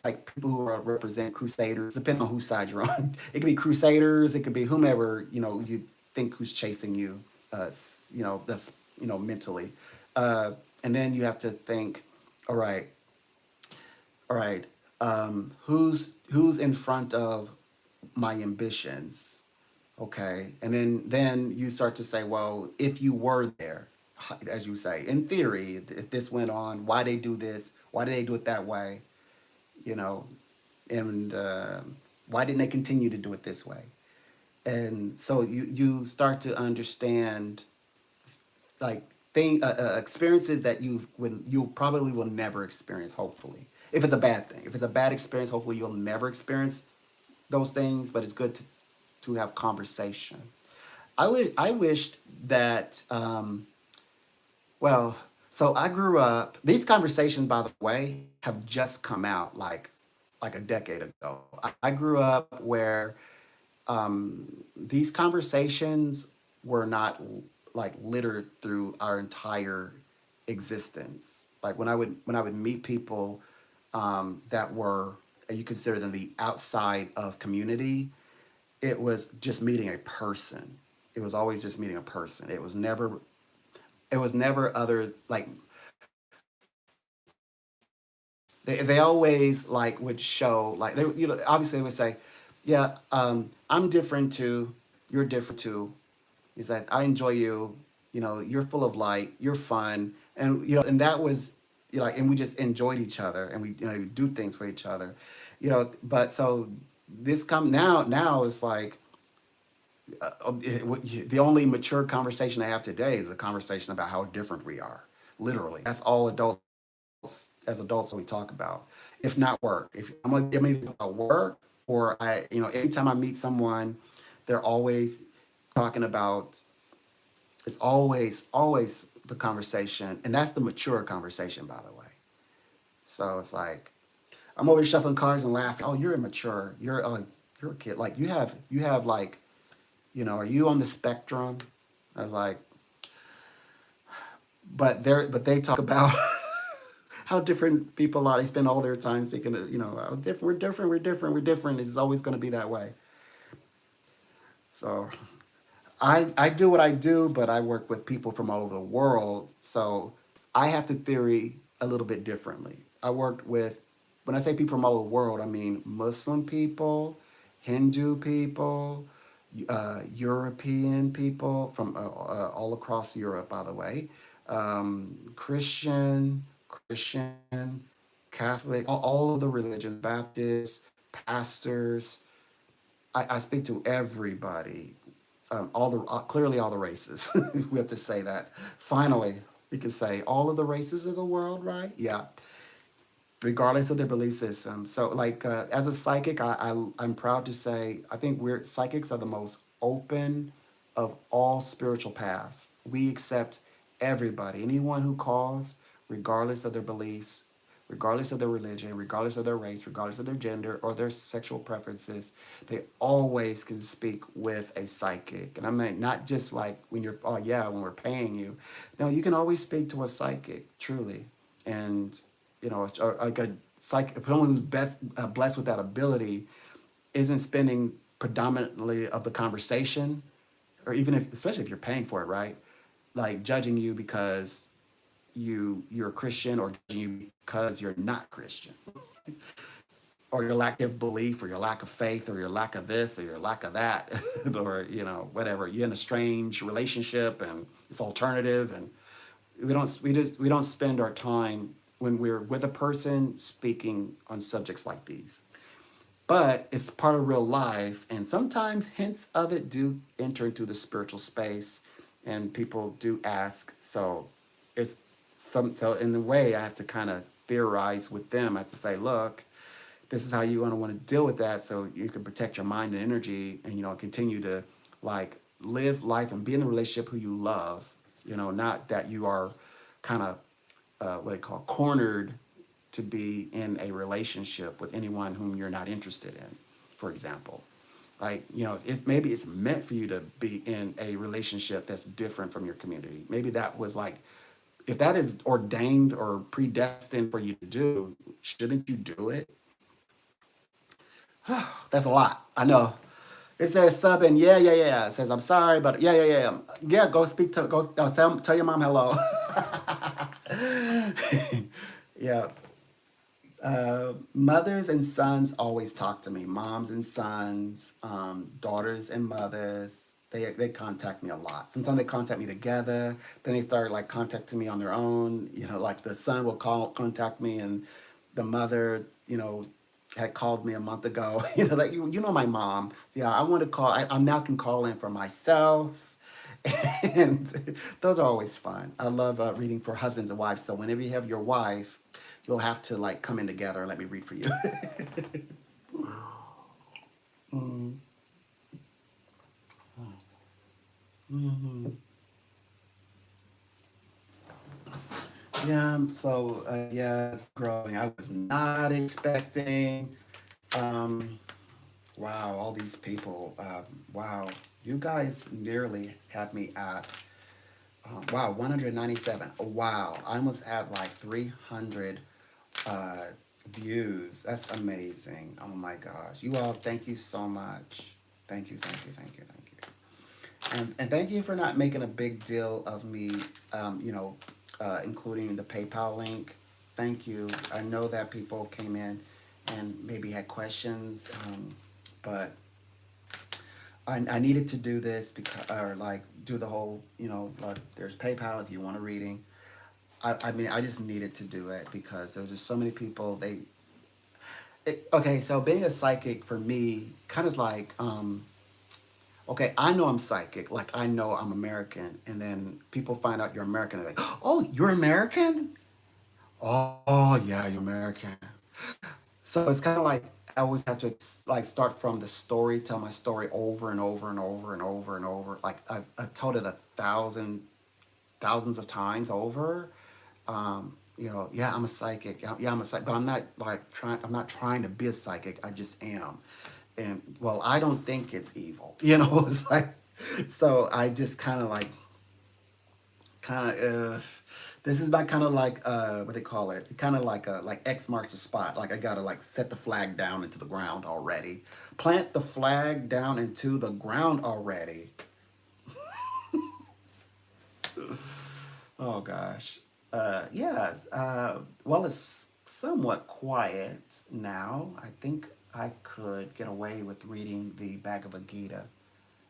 like people who represent crusaders, depending on whose side you're on. It could be crusaders, it could be whomever you think who's chasing you, that's mentally, and then you have to think, all right, all right, who's in front of my ambitions, okay, and then you start to say, well, if you were there, as you say, in theory, if this went on, why they do this, why did they do it that way, you know, and why didn't they continue to do it this way? And so you start to understand like experiences that you probably will never experience. Hopefully, if it's a bad thing, if it's a bad experience, hopefully you'll never experience those things. But it's good to have conversation. I wished that well, so I grew up. These conversations, by the way, have just come out like a decade ago. I grew up where these conversations were not like littered through our entire existence. Like when I would meet people that were, you consider them the outside of community, it was just meeting a person. It was always just meeting a person. It was never other like they always like would show like they obviously they would say, yeah, I'm different too, you're different too. He's like, I enjoy you, you're full of light, you're fun, and and that was and we just enjoyed each other, and we do things for each other, But so this come now it's like the only mature conversation I have today is a conversation about how different we are. Literally, that's all adults as adults we talk about. If not work, if I'm either about work or anytime I meet someone, they're always talking about. It's always the conversation, and that's the mature conversation, by the way. So it's like I'm always shuffling cards and laughing. Oh, you're immature. You're a kid. Like you have like are you on the spectrum? I was like, but they talk about how different people are. They spend all their time speaking of, how different we're different, we're different, we're different. It's always going to be that way. So I do what I do, but I work with people from all over the world. So I have to theory a little bit differently. I worked with, when I say people from all over the world, I mean Muslim people, Hindu people, European people from all across Europe, by the way, Christian, Catholic, all of the religions, Baptists, pastors. I speak to everybody, all the clearly all the races. We have to say that. Finally, we can say all of the races of the world, right? Yeah, regardless of their belief system. So, like as a psychic, I'm proud to say I think we're psychics are the most open of all spiritual paths. We accept everybody, anyone who calls, regardless of their beliefs, regardless of their religion, regardless of their race, regardless of their gender or their sexual preferences. They always can speak with a psychic. And I mean, not just like when you're, oh yeah, when we're paying you. No, you can always speak to a psychic, truly. And, like a psychic, someone who's blessed with that ability isn't spending predominantly of the conversation, or even if, especially if you're paying for it, right? Like judging you because you're a Christian, or judging you because you're not Christian, or your lack of belief, or your lack of faith, or your lack of this, or your lack of that, or whatever. You're in a strange relationship and it's alternative, and we don't spend our time when we're with a person speaking on subjects like these. But it's part of real life, and sometimes hints of it do enter into the spiritual space, and people do ask. So it's so in the way I have to kind of theorize with them. I have to say, look, this is how you're going to want to deal with that, so you can protect your mind and energy, and continue to like live life and be in a relationship who you love. Not that you are kind of what they call cornered to be in a relationship with anyone whom you're not interested in, for example. Like, maybe it's meant for you to be in a relationship that's different from your community. Maybe that was like, if that is ordained or predestined for you to do, shouldn't you do it? That's a lot. I know. It says sub and yeah, yeah, yeah. It says I'm sorry, but yeah, yeah, yeah. Yeah, go speak to go tell your mom hello. Yeah. Mothers and sons always talk to me. Moms and sons, daughters and mothers. They contact me a lot. Sometimes they contact me together. Then they start like contacting me on their own. Like the son will contact me, and the mother, had called me a month ago. Like my mom. Yeah, I want to call. I now can call in for myself. And those are always fun. I love reading for husbands and wives. So whenever you have your wife, you'll have to like come in together and let me read for you. Mm, mhm. Yeah, so yeah, it's growing. I was not expecting. Um, wow, all these people. Wow, you guys nearly had me at. Wow, 197. Wow, I almost have like 300 uh, views. That's amazing. Oh my gosh. You all, thank you so much. Thank you, thank you, thank you, thank you. And thank you for not making a big deal of me, including the PayPal link. Thank you. I know that people came in and maybe had questions, but I needed to do this because, or like do the whole, like there's PayPal if you want a reading. I mean, I just needed to do it because there was just so many people. Okay, so being a psychic for me, kind of like, okay, I know I'm psychic, like I know I'm American, and then people find out you're American, they're like, oh, you're American? Oh, yeah, you're American. So it's kind of like I always have to like start from the story, tell my story over and over and over and over and over. Like I've told it thousands of times over. Yeah, I'm a psychic. Yeah, I'm a psychic, but I'm not like trying. I'm not trying to be a psychic. I just am, and well, I don't think it's evil. It's like, so I just kind of like, kind of. This is my kind of like what they call it, kind of like X marks the spot. Like I gotta like set the flag down into the ground already, plant the flag down into the ground already. Oh gosh. Yes. Well, it's somewhat quiet now. I think I could get away with reading the Bhagavad Gita.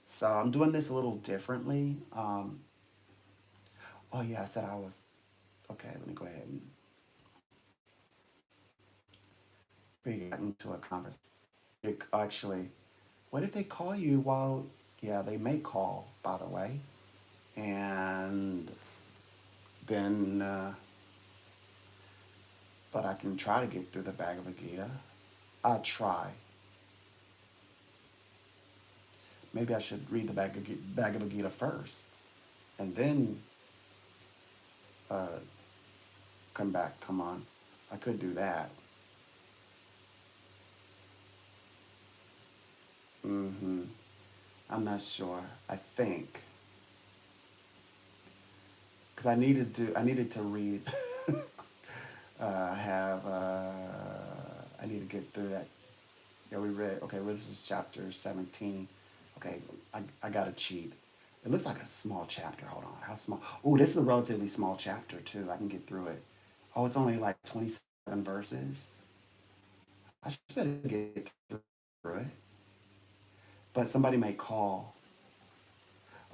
So I'm doing this a little differently. Oh yeah, I said I was. Okay, let me go ahead and we got into a conversation. Actually, what if they call you while? Yeah, they may call, by the way, and then. But I can try to get through the Bhagavad Gita. I'll try. Maybe I should read the Bhagavad Gita first, and then uh, come back. Come on, I could do that. Mm-hmm. I'm not sure. I think because I needed to read. I have. I need to get through that. Yeah, we read. Okay, well, this is chapter 17. Okay, I got to cheat. It looks like a small chapter. Hold on. How small? Oh, this is a relatively small chapter, too. I can get through it. Oh, it's only like 27 verses. I should better get through it. But somebody may call.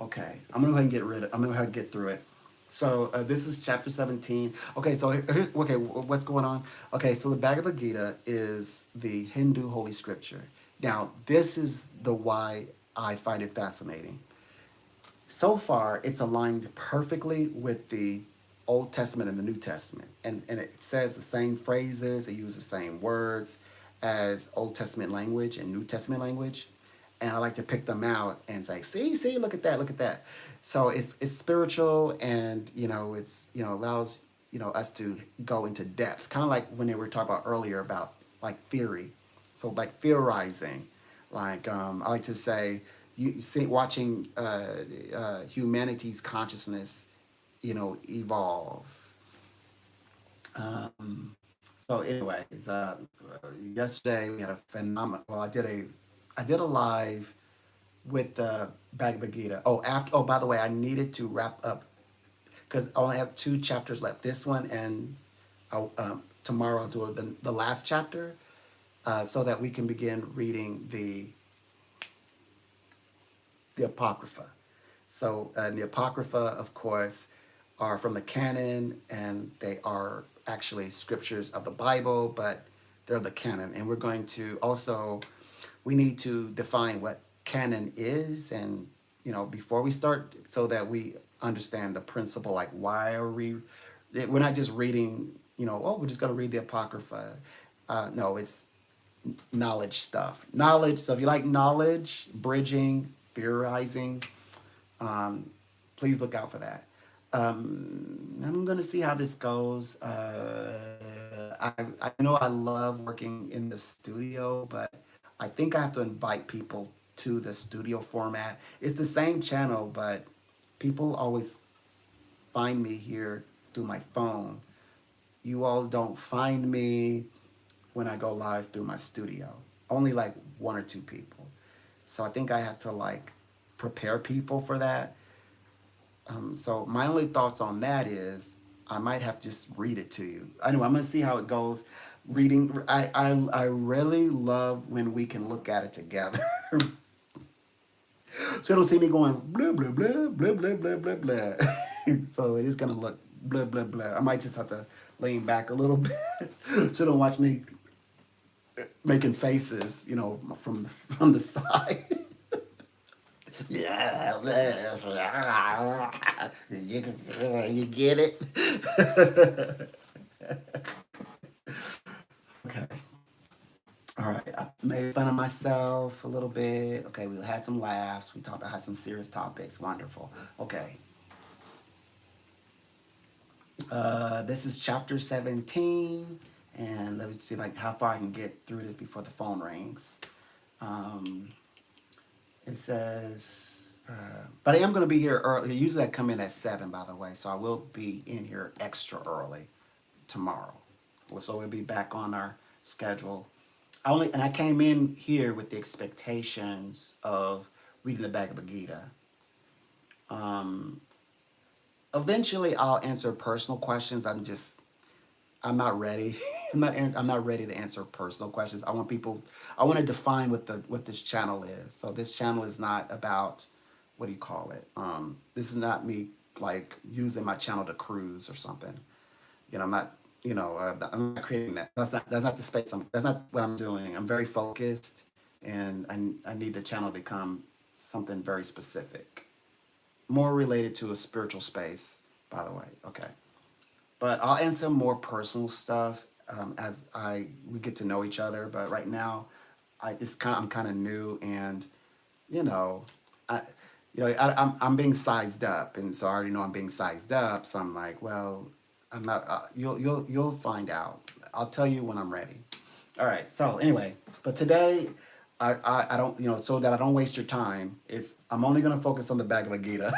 Okay, I'm gonna go ahead and get rid of. I'm gonna go ahead and get through it. So this is chapter 17. Okay, so okay, what's going on? Okay, so the Bhagavad Gita is the Hindu holy scripture. Now, this is the why I find it fascinating. So far, it's aligned perfectly with the Old Testament and the New Testament. And it says the same phrases, it uses the same words as Old Testament language and New Testament language. And I like to pick them out and say, see, look at that, look at that. So it's spiritual, and it's allows us to go into depth, kind of like when they were talking about earlier about like theory. So like theorizing, like I like to say, you see, watching humanity's consciousness, evolve. So, anyways, yesterday we had a phenomenal. Well, I did a live with the Bhagavad Gita. Oh, after. Oh, by the way, I needed to wrap up because I only have two chapters left. This one and tomorrow I'll do the last chapter, so that we can begin reading the Apocrypha. So the Apocrypha, of course, are from the canon, and they are actually scriptures of the Bible, but they're the canon. And we're going to also, we need to define what canon is, and before we start, so that we understand the principle. Like, why are we're not just reading, oh, we're just going to read the Apocrypha. No, it's knowledge stuff. Knowledge. So if you like knowledge, bridging, theorizing, um, please look out for that. I'm going to see how this goes. I know I love working in the studio, but I think I have to invite people to the studio format. It's the same channel, but people always find me here through my phone. You all don't find me when I go live through my studio. Only like one or two people. So I think I have to like prepare people for that. So my only thoughts on that is I might have to just read it to you. Anyway, I'm gonna see how it goes. Reading, I really love when we can look at it together. So you don't see me going blah blah blah blah blah blah blah blah. So it is gonna look blah blah blah. I might just have to lean back a little bit so don't watch me making faces, from the side. Yeah, you get it. Okay. All right. I made fun of myself a little bit. Okay. We had some laughs. We talked about had some serious topics. Wonderful. Okay. This is chapter 17, and let me see how far I can get through this before the phone rings. Um, It says, but I am going to be here early. Usually I come in at 7, by the way, so I will be in here extra early tomorrow. So we'll be back on our schedule. And I came in here with the expectations of reading the Bhagavad Gita. Um, Eventually, I'll answer personal questions. I'm not ready. I'm not ready to answer personal questions. I want to define what this channel is. So this channel is not about, what do you call it? This is not me like using my channel to cruise or something. I'm not, I'm not creating that. That's not the space. That's not what I'm doing. I'm very focused, and I need the channel to become something very specific, more related to a spiritual space, by the way. Okay. But I'll answer more personal stuff as we get to know each other. But right now, I'm kind of new, and you know, I I'm being sized up, and so I already know I'm being sized up. So I'm like, well, I'm not. You'll find out. I'll tell you when I'm ready. All right. So anyway, but today. I don't, so that I don't waste your time. I'm only going to focus on the Bhagavad Gita.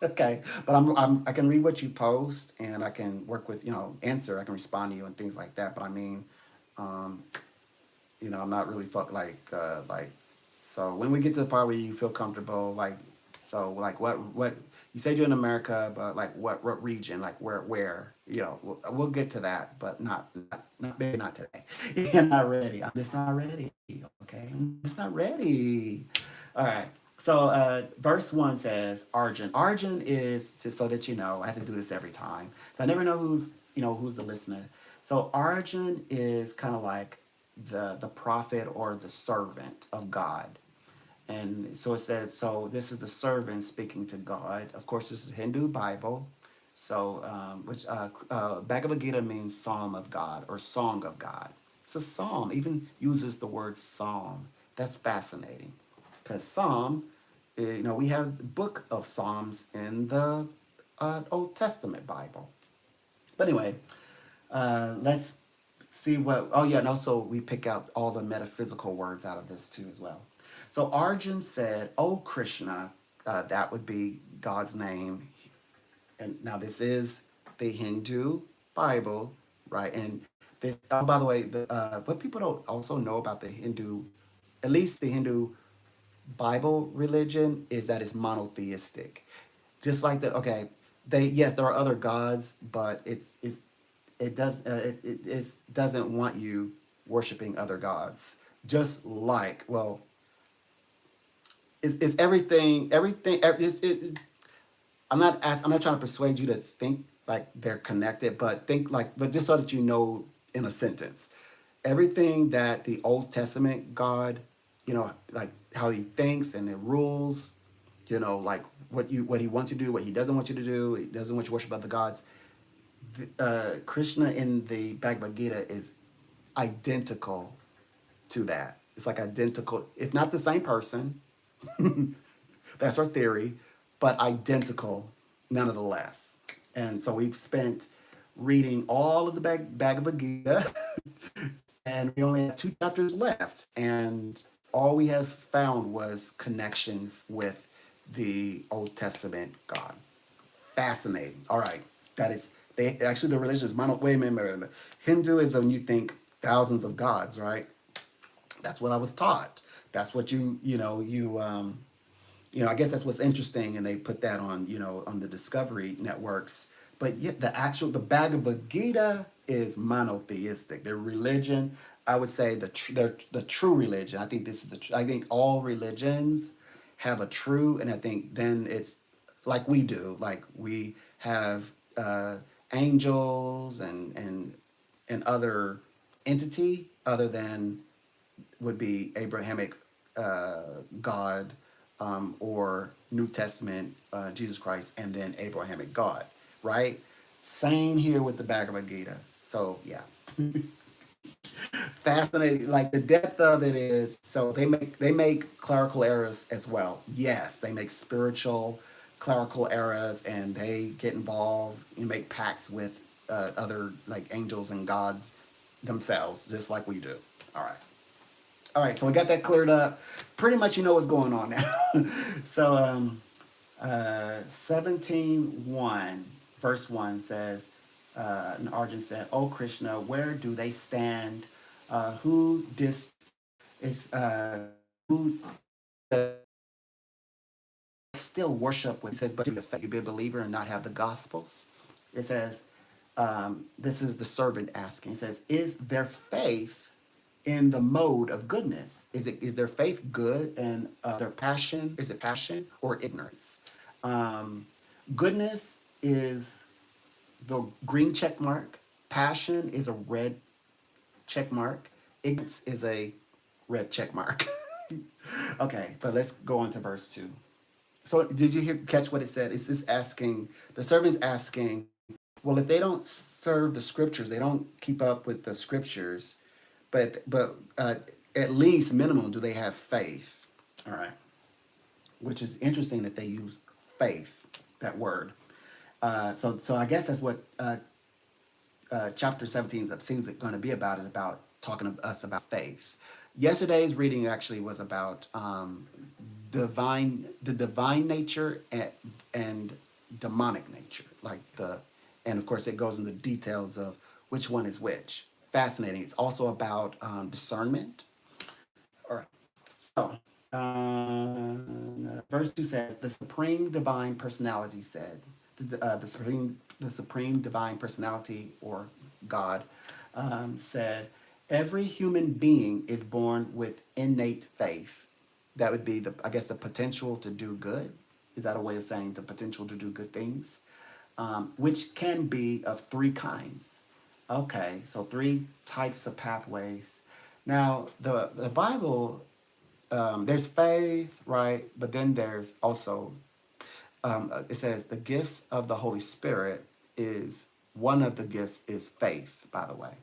Okay, but I can read what you post, and I can work with, answer. I can respond to you and things like that. But I mean, um, I'm not really like. So when we get to the part where you feel comfortable, like, so like what you said you're in America, but like what region, like where, we'll get to that, but not maybe not today. You're not ready. I'm just not ready. Okay, I'm just not ready. All right. So verse one says Arjun. Arjun is, just so that you know, I have to do this every time. I never know who's the listener. So Arjun is kind of like the prophet or the servant of God. And so it says, so this is the servant speaking to God. Of course, this is Hindu Bible. So, which Bhagavad Gita means psalm of God or song of God. It's a psalm, even uses the word psalm. That's fascinating because psalm, we have the book of Psalms in the Old Testament Bible. But anyway, let's see what. Oh yeah, and also we pick out all the metaphysical words out of this too as well. So Arjun said, "O Krishna," that would be God's name. And now this is the Hindu Bible, right? And this. Oh, by the way, what people don't also know about the Hindu, at least the Hindu Bible religion, is that it's monotheistic. Just like the okay, they yes, there are other gods, but it doesn't want you worshiping other gods. Just like, well, it's everything. I'm not trying to persuade you to think like they're connected, but just so that you know in a sentence, everything that the Old Testament God, like how he thinks and the rules, like what he wants you to do, what he doesn't want you to do. He doesn't want you to worship other gods. Krishna in the Bhagavad Gita is identical to that. It's like identical, if not the same person. That's our theory, but identical nonetheless. And so we've spent reading all of the Bhagavad Gita, and we only have two chapters left. And all we have found was connections with the Old Testament God. Fascinating. All right. That is, they actually, the religion is mono. Wait a minute, wait a minute. Hinduism, you think thousands of gods, right? That's what I was taught. That's what I guess that's what's interesting, and they put that on, on the Discovery networks. But yet, the Bhagavad Gita is monotheistic. Their religion, I would say, the true religion. I think this is I think all religions have a true, and I think then it's like we do, like we have angels and other entity other than would be Abrahamic God, or New Testament Jesus Christ, and then Abrahamic God, right? Same here with the Bhagavad Gita. So yeah, fascinating. Like the depth of it is, so they make clerical errors as well. Yes, they make spiritual clerical errors, and they get involved and make pacts with other like angels and gods themselves, just like we do. All right. All right, so we got that cleared up. Pretty much you know what's going on now. So 17:1, verse 1 says, and Arjun said, "O Krishna, where do they stand? Who dis is who still worship with?" It says, "But you be a believer and not have the gospels." It says, this is the servant asking. It says, "Is their faith in the mode of goodness? Is their faith good, and their passion, is it passion or ignorance?" Um, Goodness is the green check mark. Passion is a red check mark. Ignorance is a red check mark. Okay, but let's go on to verse 2. So did you catch what it said? It's just asking, the servant's asking, well, if they don't serve the scriptures, they don't keep up with the scriptures, but at least minimum, do they have faith? All right, which is interesting that they use faith, that word. So I guess that's what chapter 17 seems going to be about, is about talking to us about faith. Yesterday's reading actually was about the divine nature and demonic nature, and of course it goes into details of which one is which. Fascinating. It's also about discernment. All right. So, verse 2 says, the supreme divine personality said, the supreme divine personality or God said, every human being is born with innate faith. That would be the, I guess, the potential to do good. Is that a way of saying the potential to do good things? Which can be of three kinds. Okay, so three types of pathways. Now, the Bible, there's faith, right? But then there's also, it says the gifts of the Holy Spirit is one of the gifts is faith, by the way.